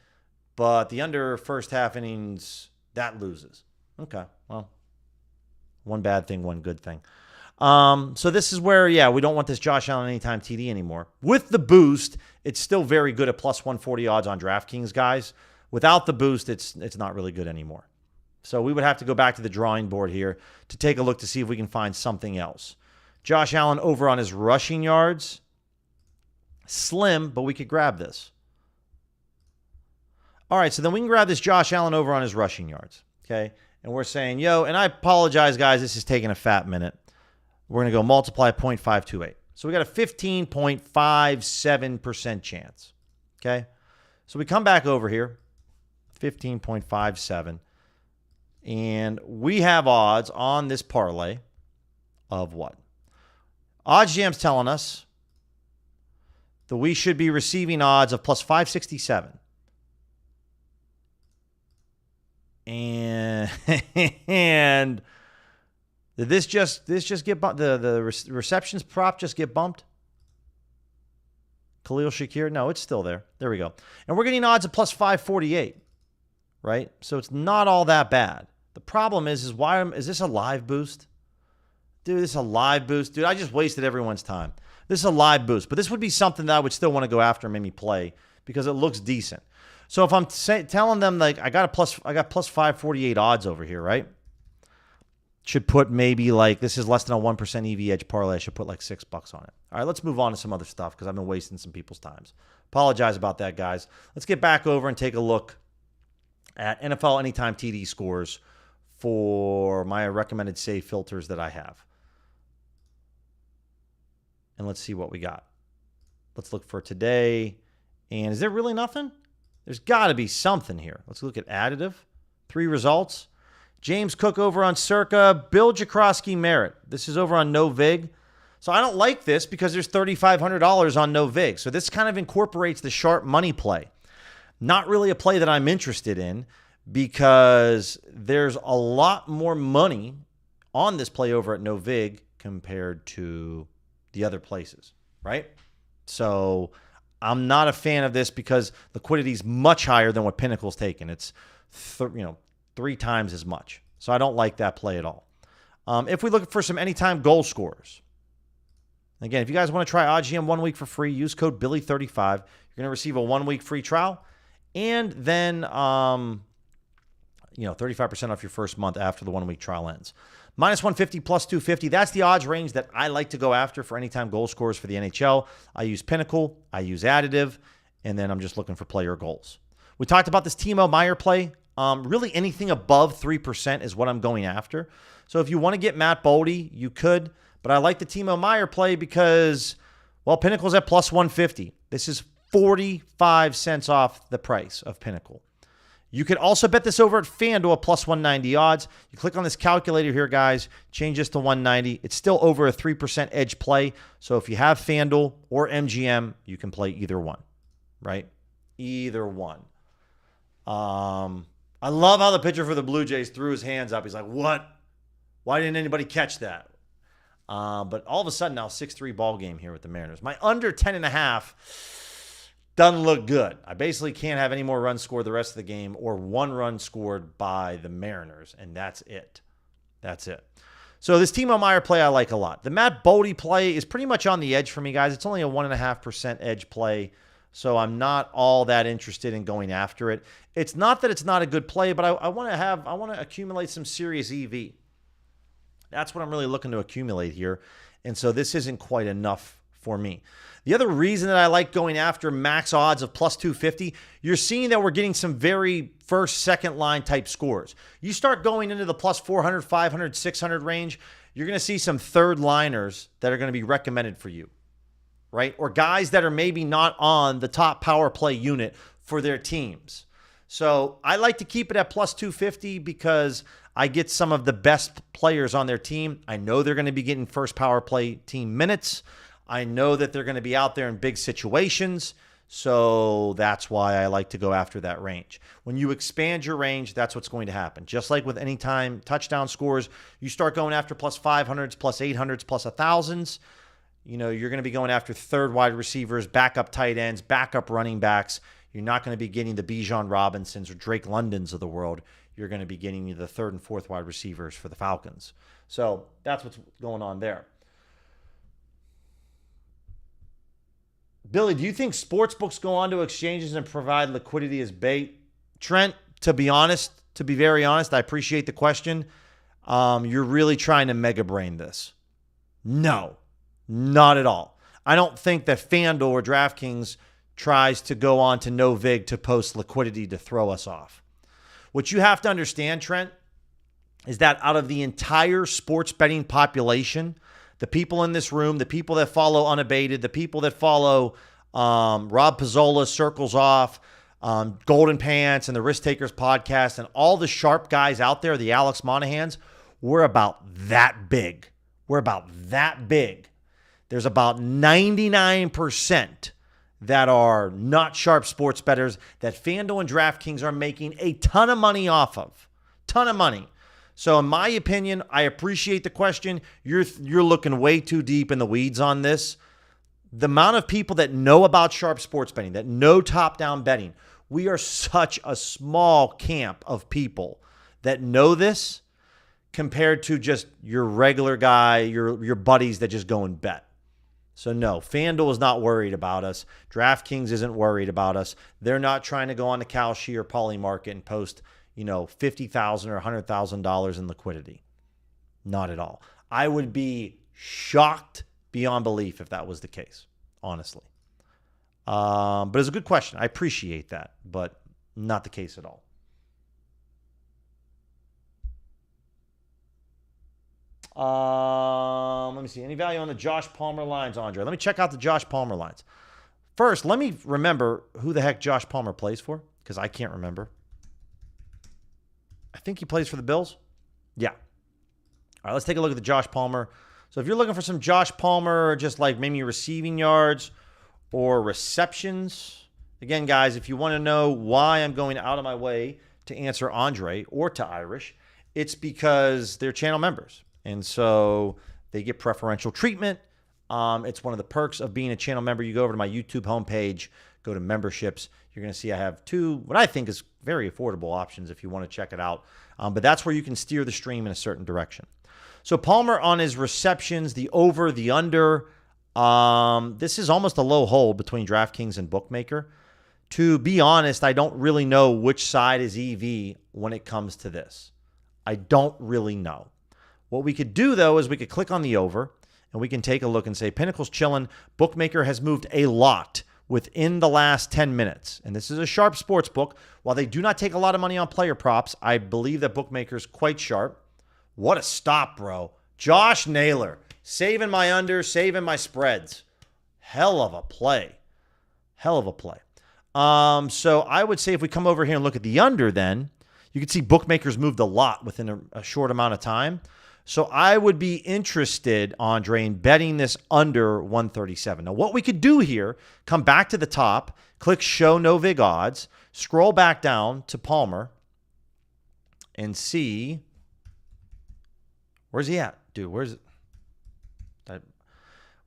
but the under first half innings, that loses. Okay, well, one bad thing, one good thing. So this is where, we don't want this Josh Allen anytime TD anymore. With the boost, it's still very good at plus 140 odds on DraftKings, guys. Without the boost, it's not really good anymore. So we would have to go back to the drawing board here to take a look to see if we can find something else. Josh Allen over on his rushing yards. Slim, but we could grab this. All right, so then we can grab this Josh Allen over on his rushing yards, okay? And we're saying, and I apologize, guys, this is taking a fat minute. We're going to go multiply 0.528. So we got a 15.57% chance, okay? So we come back over here, 15.57, and we have odds on this parlay of what? OddsJam's telling us that we should be receiving odds of plus 567. And did this just get bumped? The receptions prop just get bumped? Khalil Shakir? No, it's still there. There we go. And we're getting odds of plus 548. right? So it's not all that bad. The problem is is this a live boost? Dude, this is a live boost. Dude, I just wasted everyone's time. This is a live boost, but this would be something that I would still want to go after and maybe play because it looks decent. So if I'm telling them like I got plus 548 odds over here, right? Should put maybe like this is less than a 1% EV edge parlay. I should put like $6 on it. All right, let's move on to some other stuff because I've been wasting some people's times. Apologize about that, guys. Let's get back over and take a look at NFL Anytime TD scores for my recommended save filters that I have. And let's see what we got. Let's look for today. And is there really nothing? There's got to be something here. Let's look at additive. 3 results. James Cook over on Circa. Bill Jakrowski Merritt. This is over on No Vig. So I don't like this because there's $3,500 on No Vig. So this kind of incorporates the sharp money play. Not really a play that I'm interested in because there's a lot more money on this play over at No Vig compared to the other places, right? So I'm not a fan of this because liquidity is much higher than what Pinnacle's taken. It's 3 times as much. So I don't like that play at all. If we look for some anytime goal scorers, again, if you guys want to try OddGM 1 week for free, use code Billy35. You're going to receive a 1 week free trial, and then 35% off your first month after the 1 week trial ends. Minus 150 plus 250. That's the odds range that I like to go after for anytime goal scorers for the NHL. I use Pinnacle, I use additive, and then I'm just looking for player goals. We talked about this Timo Meier play. Really anything above 3% is what I'm going after. So if you want to get Matt Boldy, you could. But I like the Timo Meier play because, well, Pinnacle's at plus 150. This is 45 cents off the price of Pinnacle. You could also bet this over at FanDuel plus 190 odds. You click on this calculator here, guys. Change this to 190. It's still over a 3% edge play. So if you have FanDuel or MGM, you can play either one, right? Either one. I love how the pitcher for the Blue Jays threw his hands up. He's like, what? Why didn't anybody catch that? But all of a sudden now 6-3 ball game here with the Mariners. My under 10.5 doesn't look good. I basically can't have any more runs scored the rest of the game or 1 run scored by the Mariners, and that's it. That's it. So this Timo Meier play I like a lot. The Matt Boldy play is pretty much on the edge for me, guys. It's only a 1.5% edge play, so I'm not all that interested in going after it. It's not that it's not a good play, but I want to accumulate some serious EV. That's what I'm really looking to accumulate here, and so this isn't quite enough for me. The other reason that I like going after max odds of plus 250, you're seeing that we're getting some very first, second line type scores. You start going into the plus 400, 500, 600 range, you're going to see some third liners that are going to be recommended for you, right? Or guys that are maybe not on the top power play unit for their teams. So I like to keep it at plus 250 because I get some of the best players on their team. I know they're going to be getting first power play team minutes. I know that they're going to be out there in big situations, so that's why I like to go after that range. When you expand your range, that's what's going to happen. Just like with anytime touchdown scores, you start going after plus 500s, plus 800s, plus 1,000s. You're going to be going after third wide receivers, backup tight ends, backup running backs. You're not going to be getting the Bijan Robinsons or Drake Londons of the world. You're going to be getting the third and fourth wide receivers for the Falcons. So that's what's going on there. Billy, do you think sportsbooks go onto exchanges and provide liquidity as bait? Trent, to be very honest, I appreciate the question. You're really trying to mega brain this. No, not at all. I don't think that FanDuel or DraftKings tries to go on to No Vig to post liquidity to throw us off. What you have to understand, Trent, is that out of the entire sports betting population, the people in this room, the people that follow Unabated, the people that follow Rob Pizzola, Circles Off, Golden Pants, and the Risk Takers podcast, and all the sharp guys out there, the Alex Monahans, we're about that big. We're about that big. There's about 99% that are not sharp sports bettors that FanDuel and DraftKings are making a ton of money off of. Ton of money. So in my opinion, I appreciate the question. You're looking way too deep in the weeds on this. The amount of people that know about sharp sports betting, that know top-down betting, We are such a small camp of people that know this compared to just your regular guy, your buddies that just go and bet. So no, FanDuel is not worried about us. DraftKings isn't worried about us. They're not trying to go on the Kalshi or Poly Market and post, $50,000 or $100,000 in liquidity. Not at all. I would be shocked beyond belief if that was the case, honestly. But it's a good question. I appreciate that, but not the case at all. Let me see. Any value on the Josh Palmer lines, Andre? Let me check out the Josh Palmer lines. First, let me remember who the heck Josh Palmer plays for, because I can't remember. I think he plays for the Bills. Yeah. All right, let's take a look at the Josh Palmer. So if you're looking for some Josh Palmer, just like maybe receiving yards or receptions. Again, guys, if you want to know why I'm going out of my way to answer Andre or to Irish, it's because they're channel members. And so they get preferential treatment. It's one of the perks of being a channel member. You go over to my YouTube homepage, go to memberships. You're going to see I have two, what I think is very affordable options if you want to check it out. But that's where you can steer the stream in a certain direction. So Palmer on his receptions, the over, the under. This is almost a low hold between DraftKings and Bookmaker. To be honest, I don't really know which side is EV when it comes to this. I don't really know. What we could do, though, is we could click on the over, and we can take a look and say, Pinnacle's chilling. Bookmaker has moved a lot within the last 10 minutes. And this is a sharp sports book. While they do not take a lot of money on player props, I believe that Bookmaker's quite sharp. What a stop, bro. Josh Naylor, saving my under, saving my spreads. Hell of a play. Hell of a play. So I would say if we come over here and look at the under then, you can see Bookmaker's moved a lot within a short amount of time. So I would be interested, Andre, in betting this under 137. Now, what we could do here, come back to the top, click Show No Vig Odds, scroll back down to Palmer, and see, where's he at? Dude, where's it?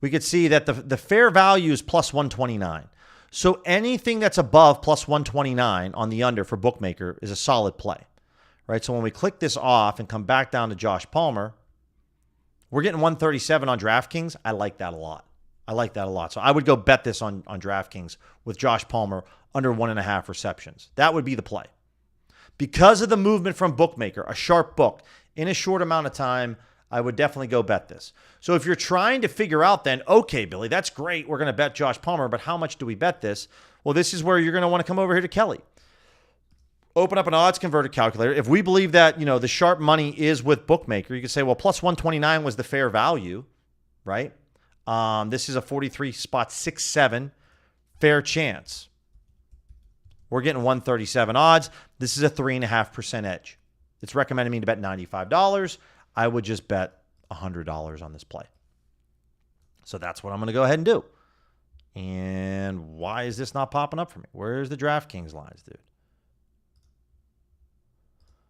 We could see that the fair value is plus 129. So anything that's above plus 129 on the under for Bookmaker is a solid play. Right, so when we click this off and come back down to Josh Palmer, we're getting 137 on DraftKings. I like that a lot. So I would go bet this on DraftKings with Josh Palmer under 1.5 receptions. That would be the play. Because of the movement from Bookmaker, a sharp book, in a short amount of time, I would definitely go bet this. So if you're trying to figure out then, okay, Billy, that's great. We're going to bet Josh Palmer, but how much do we bet this? Well, this is where you're going to want to come over here to Kelly. Open up an odds converter calculator. If we believe that, the sharp money is with Bookmaker, you could say, well, plus 129 was the fair value, right? This is a 43.67 fair chance. We're getting 137 odds. This is a 3.5% edge. It's recommending me to bet $95. I would just bet $100 on this play. So that's what I'm going to go ahead and do. And why is this not popping up for me? Where's the DraftKings lines, dude?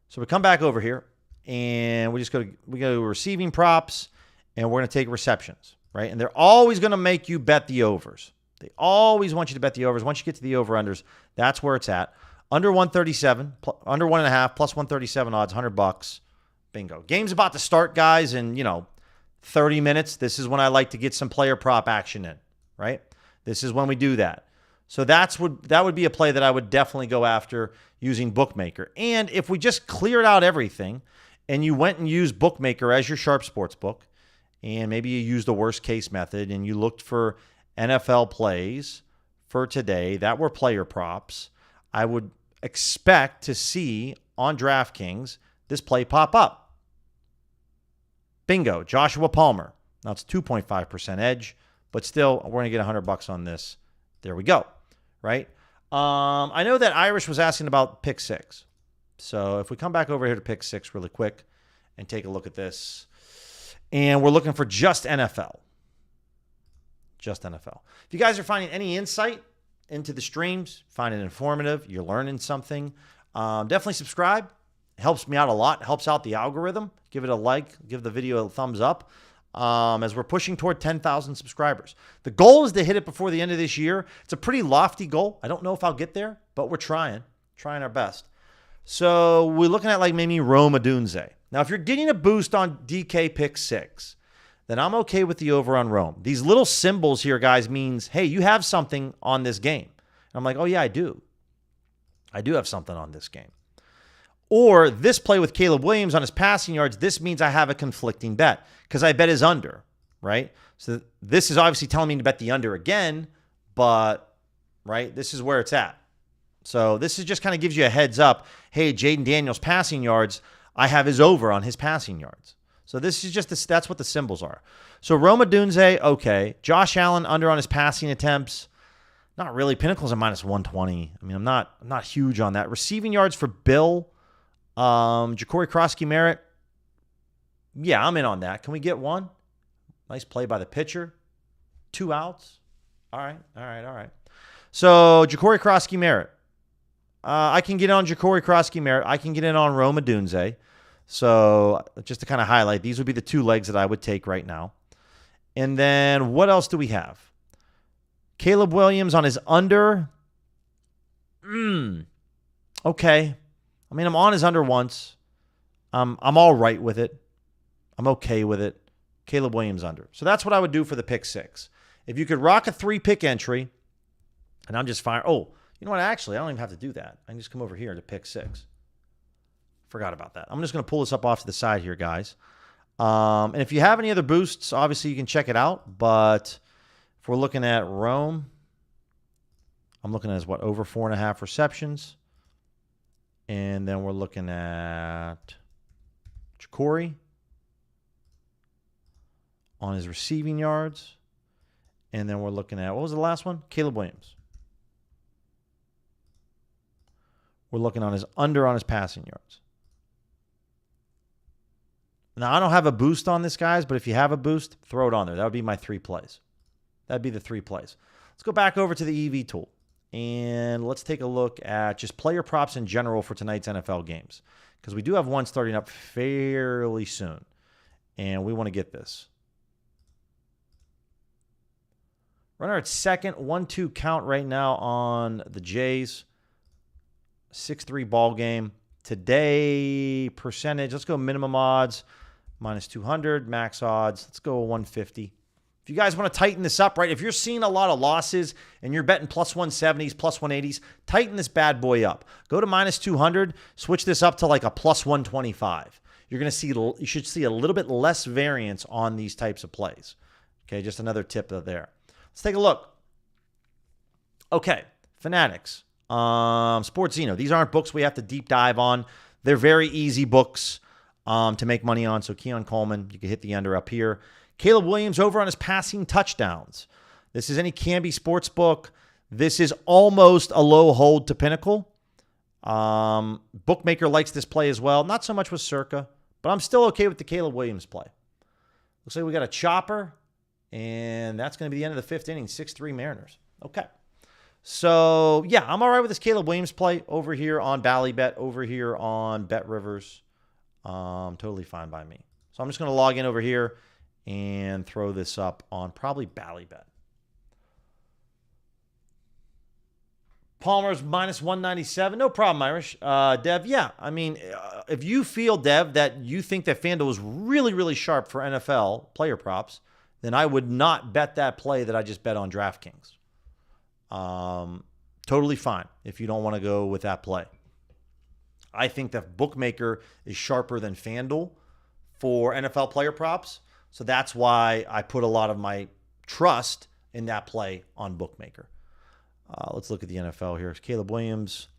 So we come back over here, and we go to receiving props, and we're going to take receptions, right? And they're always going to make you bet the overs. They always want you to bet the overs. Once you get to the over-unders, that's where it's at. Under 137, under 1.5, plus 137 odds, $100. Bingo. Game's about to start, guys, in, 30 minutes. This is when I like to get some player prop action in, right? This is when we do that. So that would be a play that I would definitely go after using Bookmaker. And if we just cleared out everything and you went and used Bookmaker as your sharp sports book, and maybe you used the worst case method and you looked for NFL plays for today that were player props, I would expect to see on DraftKings this play pop up. Bingo, Joshua Palmer. Now it's 2.5% edge, but still we're going to get $100 on this. There we go, right? I know that Irish was asking about pick six. So if we come back over here to pick six really quick and take a look at this, and we're looking for just NFL. Just NFL. If you guys are finding any insight into the streams, find it informative, you're learning something, definitely subscribe. It helps me out a lot. It helps out the algorithm. Give it a like. Give the video a thumbs up. as we're pushing toward 10,000 subscribers. The goal is to hit it before the end of this year. It's a pretty lofty goal. I don't know if I'll get there, but we're trying our best. So we're looking at like maybe Rome Odunze. Now, if you're getting a boost on DK pick 6, then I'm okay with the over on Rome. These little symbols here, guys, means, hey, you have something on this game. And I'm like, oh, yeah, I do. I do have something on this game. Or this play with Caleb Williams on his passing yards, this means I have a conflicting bet because I bet his under, right? So this is obviously telling me to bet the under again, but, right, this is where it's at. So this is just kind of gives you a heads up. Hey, Jaden Daniels passing yards, I have his over on his passing yards. So this is just this, that's what the symbols are. So Roma Dunze, okay. Josh Allen under on his passing attempts. Not really. Pinnacle's a minus 120. I mean, I'm not huge on that. Receiving yards for Bill. Ja'Cory Krosky-Merritt. Yeah, I'm in on that. Can we get one? Nice play by the pitcher. 2 outs. All right. So Ja'Cory Krosky-Merritt. I can get on Ja'Cory Krosky-Merritt. I can get in on Roma Dunze. So just to kind of highlight, these would be the 2 legs that I would take right now. And then what else do we have? Caleb Williams on his under. Okay. I mean, I'm on his under once. I'm all right with it. I'm okay with it. Caleb Williams under. So that's what I would do for the pick 6. If you could rock a 3-pick entry, and I'm just fine. Oh, you know what? Actually, I don't even have to do that. I can just come over here to pick 6. Forgot about that. I'm just going to pull this up off to the side here, guys. And if you have any other boosts, obviously you can check it out. But if we're looking at Rome, I'm looking at his, over 4.5 receptions. And then we're looking at Ja'Cory on his receiving yards. And then we're looking at, what was the last one? Caleb Williams. We're looking on his under on his passing yards. Now, I don't have a boost on this, guys, but if you have a boost, throw it on there. That would be my 3 plays. That'd be the 3 plays. Let's go back over to the EV tool, and let's take a look at just player props in general for tonight's NFL games, because we do have one starting up fairly soon, and we want to get this. Runner at second, 1-2 count right now on the Jays. 6-3 ball game. Today, percentage, let's go minimum odds. Minus 200, max odds. Let's go 150. If you guys want to tighten this up, right? If you're seeing a lot of losses and you're betting plus 170s, plus 180s, tighten this bad boy up. Go to minus 200, switch this up to like a plus 125. You're going to see, you should see a little bit less variance on these types of plays. Okay, just another tip there. Let's take a look. Okay, Fanatics, Sportsino. These aren't books we have to deep dive on. They're very easy books to make money on. So Keon Coleman, you can hit the under up here. Caleb Williams over on his passing touchdowns. This is any Canby sports book. This is almost a low hold to Pinnacle. Bookmaker likes this play as well. Not so much with Circa, but I'm still okay with the Caleb Williams play. Looks like we got a chopper, and that's going to be the end of the 5th inning. 6-3 Mariners. Okay. So, yeah, I'm all right with this Caleb Williams play over here on Ballybet, over here on Bet Rivers. Totally fine by me. So I'm just going to log in over here and throw this up on probably Ballybet. Palmer's minus 197. No problem, Irish. Dev, yeah. I mean, if you feel, Dev, that you think that FanDuel is really, really sharp for NFL player props, then I would not bet that play that I just bet on DraftKings. Totally fine if you don't want to go with that play. I think that bookmaker is sharper than FanDuel for NFL player props. So that's why I put a lot of my trust in that play on bookmaker. Let's look at the NFL here. It's Caleb Williams.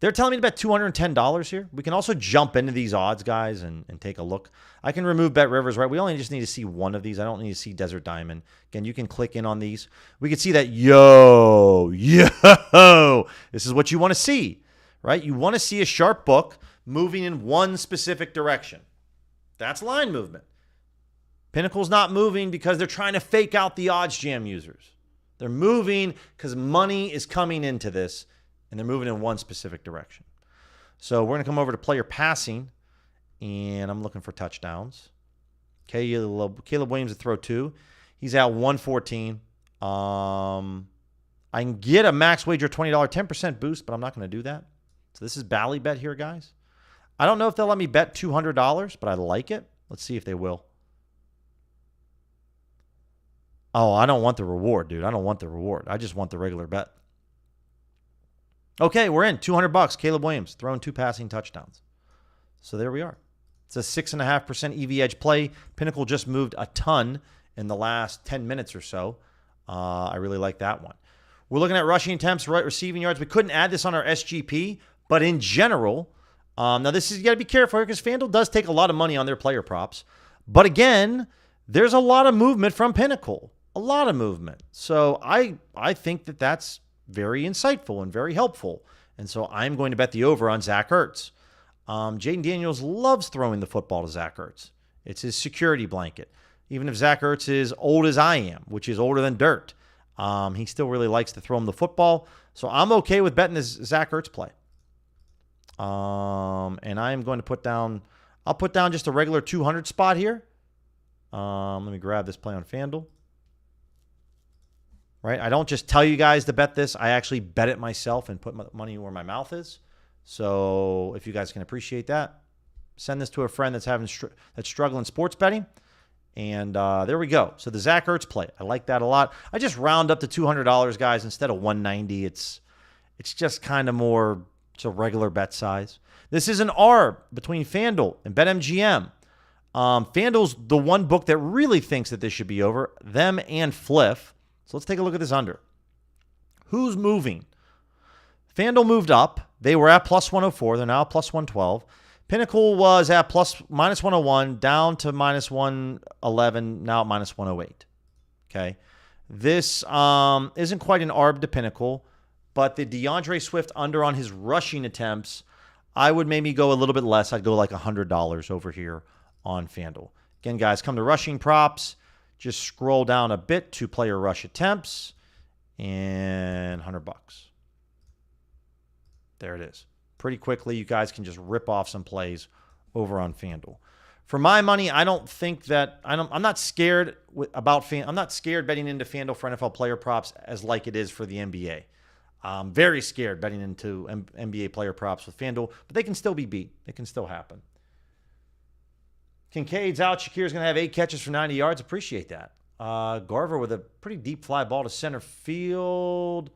They're telling me to bet $210 here. We can also jump into these odds, guys, and take a look. I can remove Bet Rivers, right? We only just need to see one of these. I don't need to see Desert Diamond. Again, you can click in on these. We can see that, yo, this is what you want to see, right? You want to see a sharp book moving in one specific direction. That's line movement. Pinnacle's not moving because they're trying to fake out the odds jam users. They're moving because money is coming into this, and they're moving in one specific direction. So we're going to come over to player passing, and I'm looking for touchdowns. Caleb Williams to throw 2. He's at 114. I can get a max wager $20 10% boost, but I'm not going to do that. So this is Bally Bet here, guys. I don't know if they'll let me bet $200, but I like it. Let's see if they will. Oh, I don't want the reward, dude. I don't want the reward. I just want the regular bet. Okay, we're in. $200. Caleb Williams throwing 2 passing touchdowns. So there we are. It's a 6.5% EV edge play. Pinnacle just moved a ton in the last 10 minutes or so. I really like that one. We're looking at rushing attempts, receiving yards. We couldn't add this on our SGP, but in general, now this is, you got to be careful here because FanDuel does take a lot of money on their player props. But again, there's a lot of movement from Pinnacle, a lot of movement. So I think that that's very insightful and very helpful. And so I'm going to bet the over on Zach Ertz. Jaden Daniels loves throwing the football to Zach Ertz. It's his security blanket. Even if Zach Ertz is old as I am, which is older than dirt, he still really likes to throw him the football. So I'm okay with betting this Zach Ertz play. And I am going to put down, I'll put down just a regular 200 spot here. Let me grab this play on FanDuel. Right? I don't just tell you guys to bet this. I actually bet it myself and put my money where my mouth is. So if you guys can appreciate that, send this to a friend that's that's struggling sports betting. And there we go. So the Zach Ertz play, I like that a lot. I just round up to $200, guys, instead of $190. It's just kind of more, it's a regular bet size. This is an ARB between FanDuel and BetMGM. FanDuel's the one book that really thinks that this should be over, them and Fliff. So let's take a look at this under. Who's moving? FanDuel moved up. They were at plus 104. They're now at plus 112. Pinnacle was at minus 101, down to minus 111, now at minus 108. Okay. This isn't quite an ARB to Pinnacle, but the DeAndre Swift under on his rushing attempts, I would maybe go a little bit less. I'd go like $100 over here on FanDuel. Again, guys, come to rushing props. Just scroll down a bit to player rush attempts and $100. There it is. Pretty quickly, you guys can just rip off some plays over on FanDuel. For my money, I don't think that I'm not scared about I'm not scared betting into FanDuel for NFL player props as like it is for the NBA. I'm very scared betting into NBA player props with FanDuel, but they can still be beat. It can still happen. Kincaid's out. Shakir's going to have 8 catches for 90 yards. Appreciate that. Garver with a pretty deep fly ball to center field.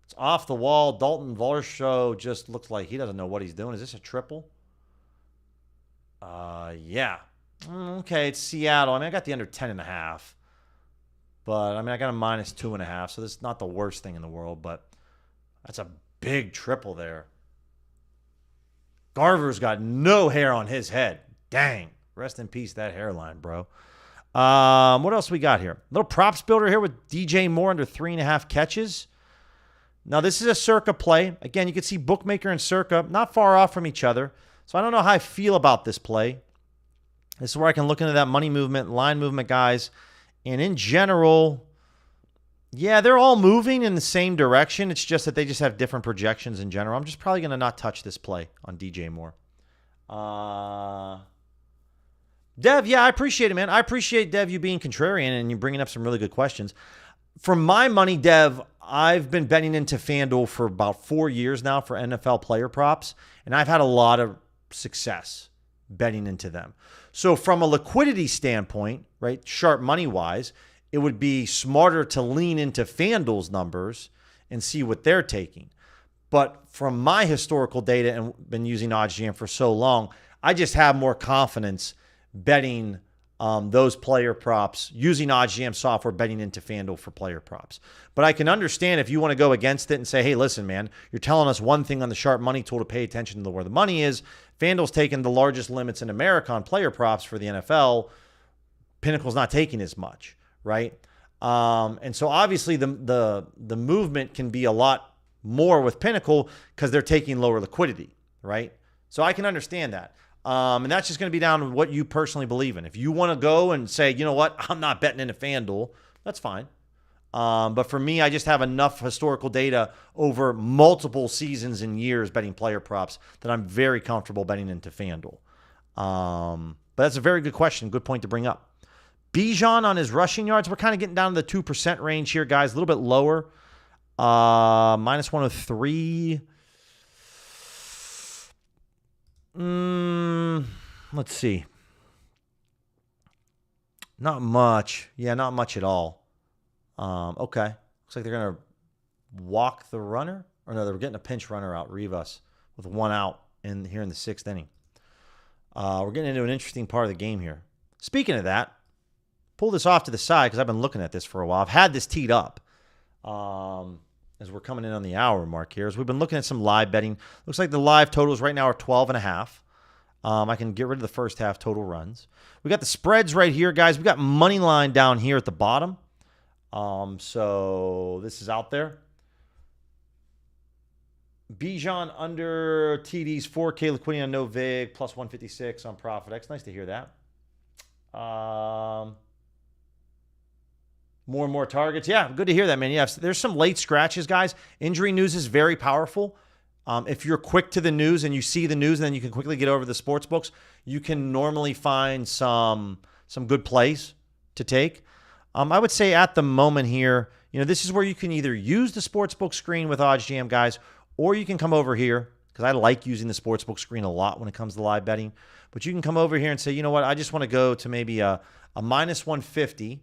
It's off the wall. Dalton Varsho just looks like he doesn't know what he's doing. Is this a triple? Yeah. Okay, it's Seattle. I mean, I got the under 10.5. But, I mean, I got a minus 2.5, so this is not the worst thing in the world, but that's a big triple there. Garver's got no hair on his head. Dang. Rest in peace, that hairline, bro. What else we got here? Little props builder here with DJ Moore under 3.5 catches. Now, this is a Circa play. Again, you can see Bookmaker and Circa not far off from each other. So I don't know how I feel about this play. This is where I can look into that money movement, line movement, guys. And in general, yeah, they're all moving in the same direction. It's just that they just have different projections in general. I'm just probably going to not touch this play on DJ Moore. Dev, yeah, I appreciate it, man. I appreciate, Dev, you being contrarian and you bringing up some really good questions. For my money, Dev, I've been betting into FanDuel for about 4 years now for NFL player props, and I've had a lot of success betting into them. So from a liquidity standpoint, right, sharp money-wise, it would be smarter to lean into FanDuel's numbers and see what they're taking. But from my historical data and been using OddsJam for so long, I just have more confidence betting those player props, using OddsJam software, betting into FanDuel for player props. But I can understand if you want to go against it and say, hey, listen, man, you're telling us one thing on the sharp money tool to pay attention to where the money is. FanDuel's taking the largest limits in America on player props for the NFL. Pinnacle's not taking as much, right? And so obviously the movement can be a lot more with Pinnacle because they're taking lower liquidity, right? So I can understand that. And that's just going to be down to what you personally believe in. If you want to go and say, you know what, I'm not betting into FanDuel, that's fine. But for me, I just have enough historical data over multiple seasons and years betting player props that I'm very comfortable betting into FanDuel. But that's a very good question. Good point to bring up. Bijan on his rushing yards, we're kind of getting down to the 2% range here, guys. A little bit lower. Minus 103. Let's see. Not much. Yeah, not much at all. Okay. Looks like they're going to walk the runner. Or no, they're getting a pinch runner out, Rivas, with 1 out here in the 6th inning. We're getting into an interesting part of the game here. Speaking of that, pull this off to the side because I've been looking at this for a while. I've had this teed up as we're coming in on the hour mark here. As we've been looking at some live betting. Looks like the live totals right now are 12.5. I can get rid of the first half total runs. We got the spreads right here, guys. We got money line down here at the bottom. So this is out there. Bijan under TDs, 4K liquidity on no vig, plus 156 on profit X. Nice to hear that. More and more targets. Yeah, good to hear that, man. Yeah, there's some late scratches, guys. Injury news is very powerful. If you're quick to the news and you see the news and then you can quickly get over the sports books, you can normally find some good plays to take. I would say at the moment here, this is where you can either use the sportsbook screen with OddsJam, guys, or you can come over here, because I like using the sportsbook screen a lot when it comes to live betting. But you can come over here and say, you know what, I just want to go to maybe a minus 150,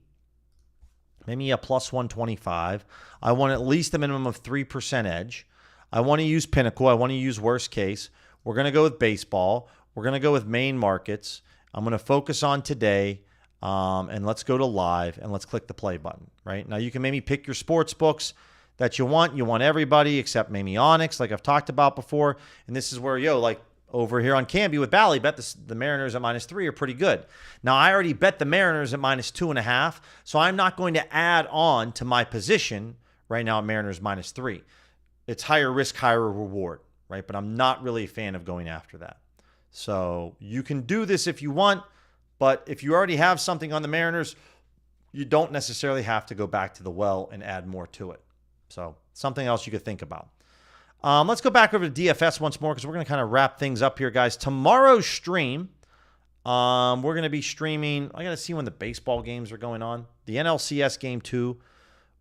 maybe a plus 125. I want at least a minimum of 3% edge. I want to use Pinnacle. I want to use worst case. We're going to go with baseball. We're going to go with main markets. I'm going to focus on today. And let's go to live and let's click the play button, right? Now you can maybe pick your sports books that you want. You want everybody except maybe Onyx, like I've talked about before. And this is where, like over here on Canby with Bally, bet the Mariners at -3 are pretty good. Now I already bet the Mariners at -2.5, so I'm not going to add on to my position right now at Mariners -3. It's higher risk, higher reward, right? But I'm not really a fan of going after that. So you can do this if you want. But if you already have something on the Mariners, you don't necessarily have to go back to the well and add more to it. So something else you could think about. Let's go back over to DFS once more because we're going to kind of wrap things up here, guys. Tomorrow's stream, we're going to be streaming. I got to see when the baseball games are going on. The NLCS Game 2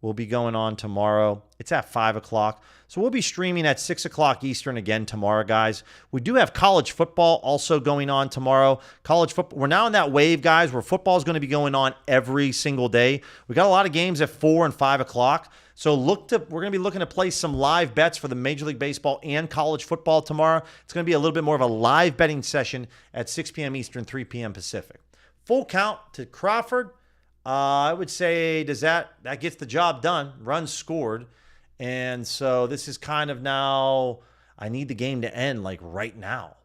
will be going on tomorrow. It's at 5 o'clock. So we'll be streaming at 6 o'clock Eastern again tomorrow, guys. We do have college football also going on tomorrow. College football, we're now in that wave, guys, where football is going to be going on every single day. We got a lot of games at 4 and 5 o'clock. So we're going to be looking to place some live bets for the Major League Baseball and college football tomorrow. It's going to be a little bit more of a live betting session at 6 p.m. Eastern, 3 p.m. Pacific. Full count to Crawford. I would say that gets the job done. Runs scored. And so this is kind of now, I need the game to end like right now.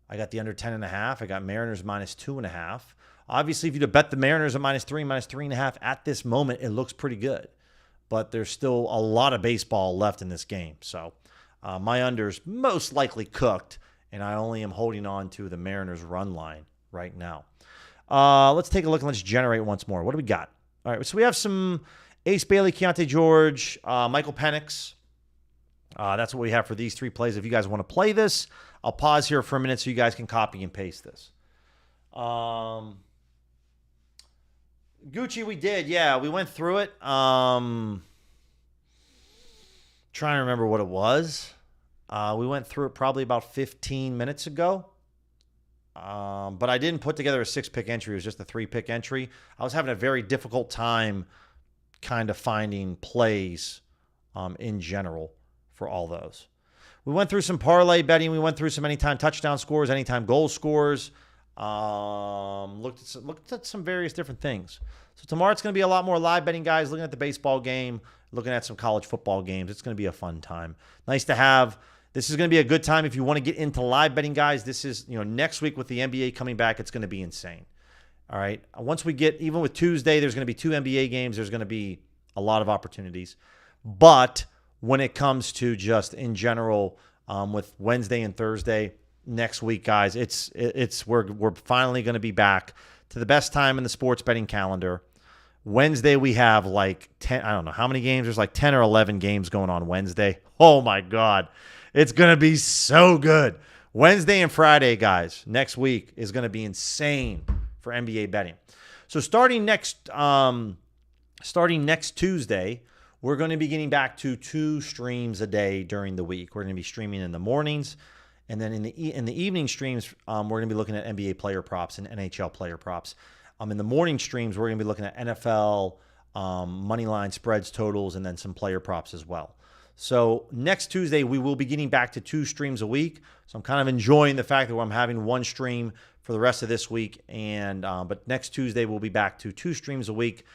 I got the under 10.5. I got Mariners -2.5. Obviously, if you bet the Mariners at -3, -3.5 at this moment, it looks pretty good. But there's still a lot of baseball left in this game. So my under's most likely cooked, and I only am holding on to the Mariners run line right now. Let's take a look and let's generate once more. What do we got? All right, so we have some Ace Bailey, Keontae George, Michael Penix. That's what we have for these 3 plays. If you guys want to play this, I'll pause here for a minute so you guys can copy and paste this. Gucci, we did. Yeah, we went through it. Trying to remember what it was. We went through it probably about 15 minutes ago. But I didn't put together a 6-pick entry. It was just a 3-pick entry. I was having a very difficult time kind of finding plays in general for all those. We went through some parlay betting. We went through some anytime touchdown scores, anytime goal scores. Looked at some various different things. So tomorrow it's going to be a lot more live betting, guys, looking at the baseball game, looking at some college football games. It's going to be a fun time. Nice to have. This is going to be a good time if you want to get into live betting, guys. This is, next week with the NBA coming back, it's going to be insane. All right. Once we get, even with Tuesday, there's going to be 2 NBA games. There's going to be a lot of opportunities. But when it comes to just in general, with Wednesday and Thursday next week, guys, we're finally going to be back to the best time in the sports betting calendar. Wednesday, we have like 10, I don't know how many games. There's like 10 or 11 games going on Wednesday. Oh my God. It's going to be so good. Wednesday and Friday, guys, next week is going to be insane for NBA betting. So starting next Tuesday, we're going to be getting back to 2 streams a day during the week. We're going to be streaming in the mornings, and then in the evening streams, we're going to be looking at NBA player props and NHL player props. In the morning streams, we're going to be looking at NFL, money line spreads, totals, and then some player props as well. So next Tuesday, we will be getting back to 2 streams a week. So I'm kind of enjoying the fact that I'm having 1 stream for the rest of this week. But next Tuesday, we'll be back to 2 streams a week,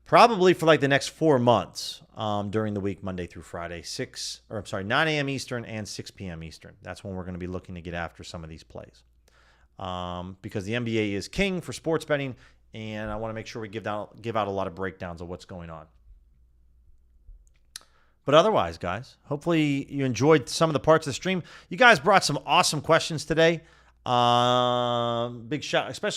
probably for like the next 4 months during the week, Monday through Friday, 9 a.m. Eastern and 6 p.m. Eastern. That's when we're going to be looking to get after some of these plays. Because the NBA is king for sports betting, and I want to make sure we give out a lot of breakdowns of what's going on. But otherwise, guys, hopefully you enjoyed some of the parts of the stream. You guys brought some awesome questions today. Especially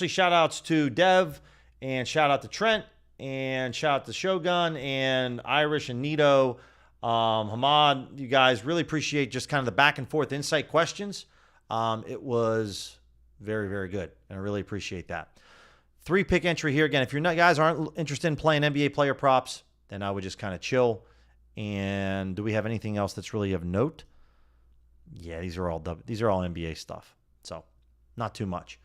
shout outs to Dev, and shout out to Trent, and shout out to Shogun and Irish and Nito, Hamad. You guys really appreciate just kind of the back and forth insight questions. It was very, very good, and I really appreciate that. 3-pick entry here again. If you guys aren't interested in playing NBA player props, then I would just kind of chill. And do we have anything else that's really of note? Yeah, these are all NBA stuff, so not too much.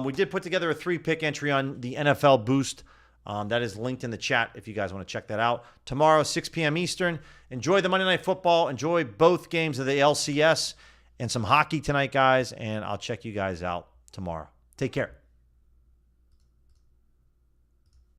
We did put together a 3-pick entry on the NFL Boost. That is linked in the chat if you guys want to check that out. Tomorrow, 6 p.m. Eastern. Enjoy the Monday Night Football. Enjoy both games of the LCS and some hockey tonight, guys. And I'll check you guys out tomorrow. Take care.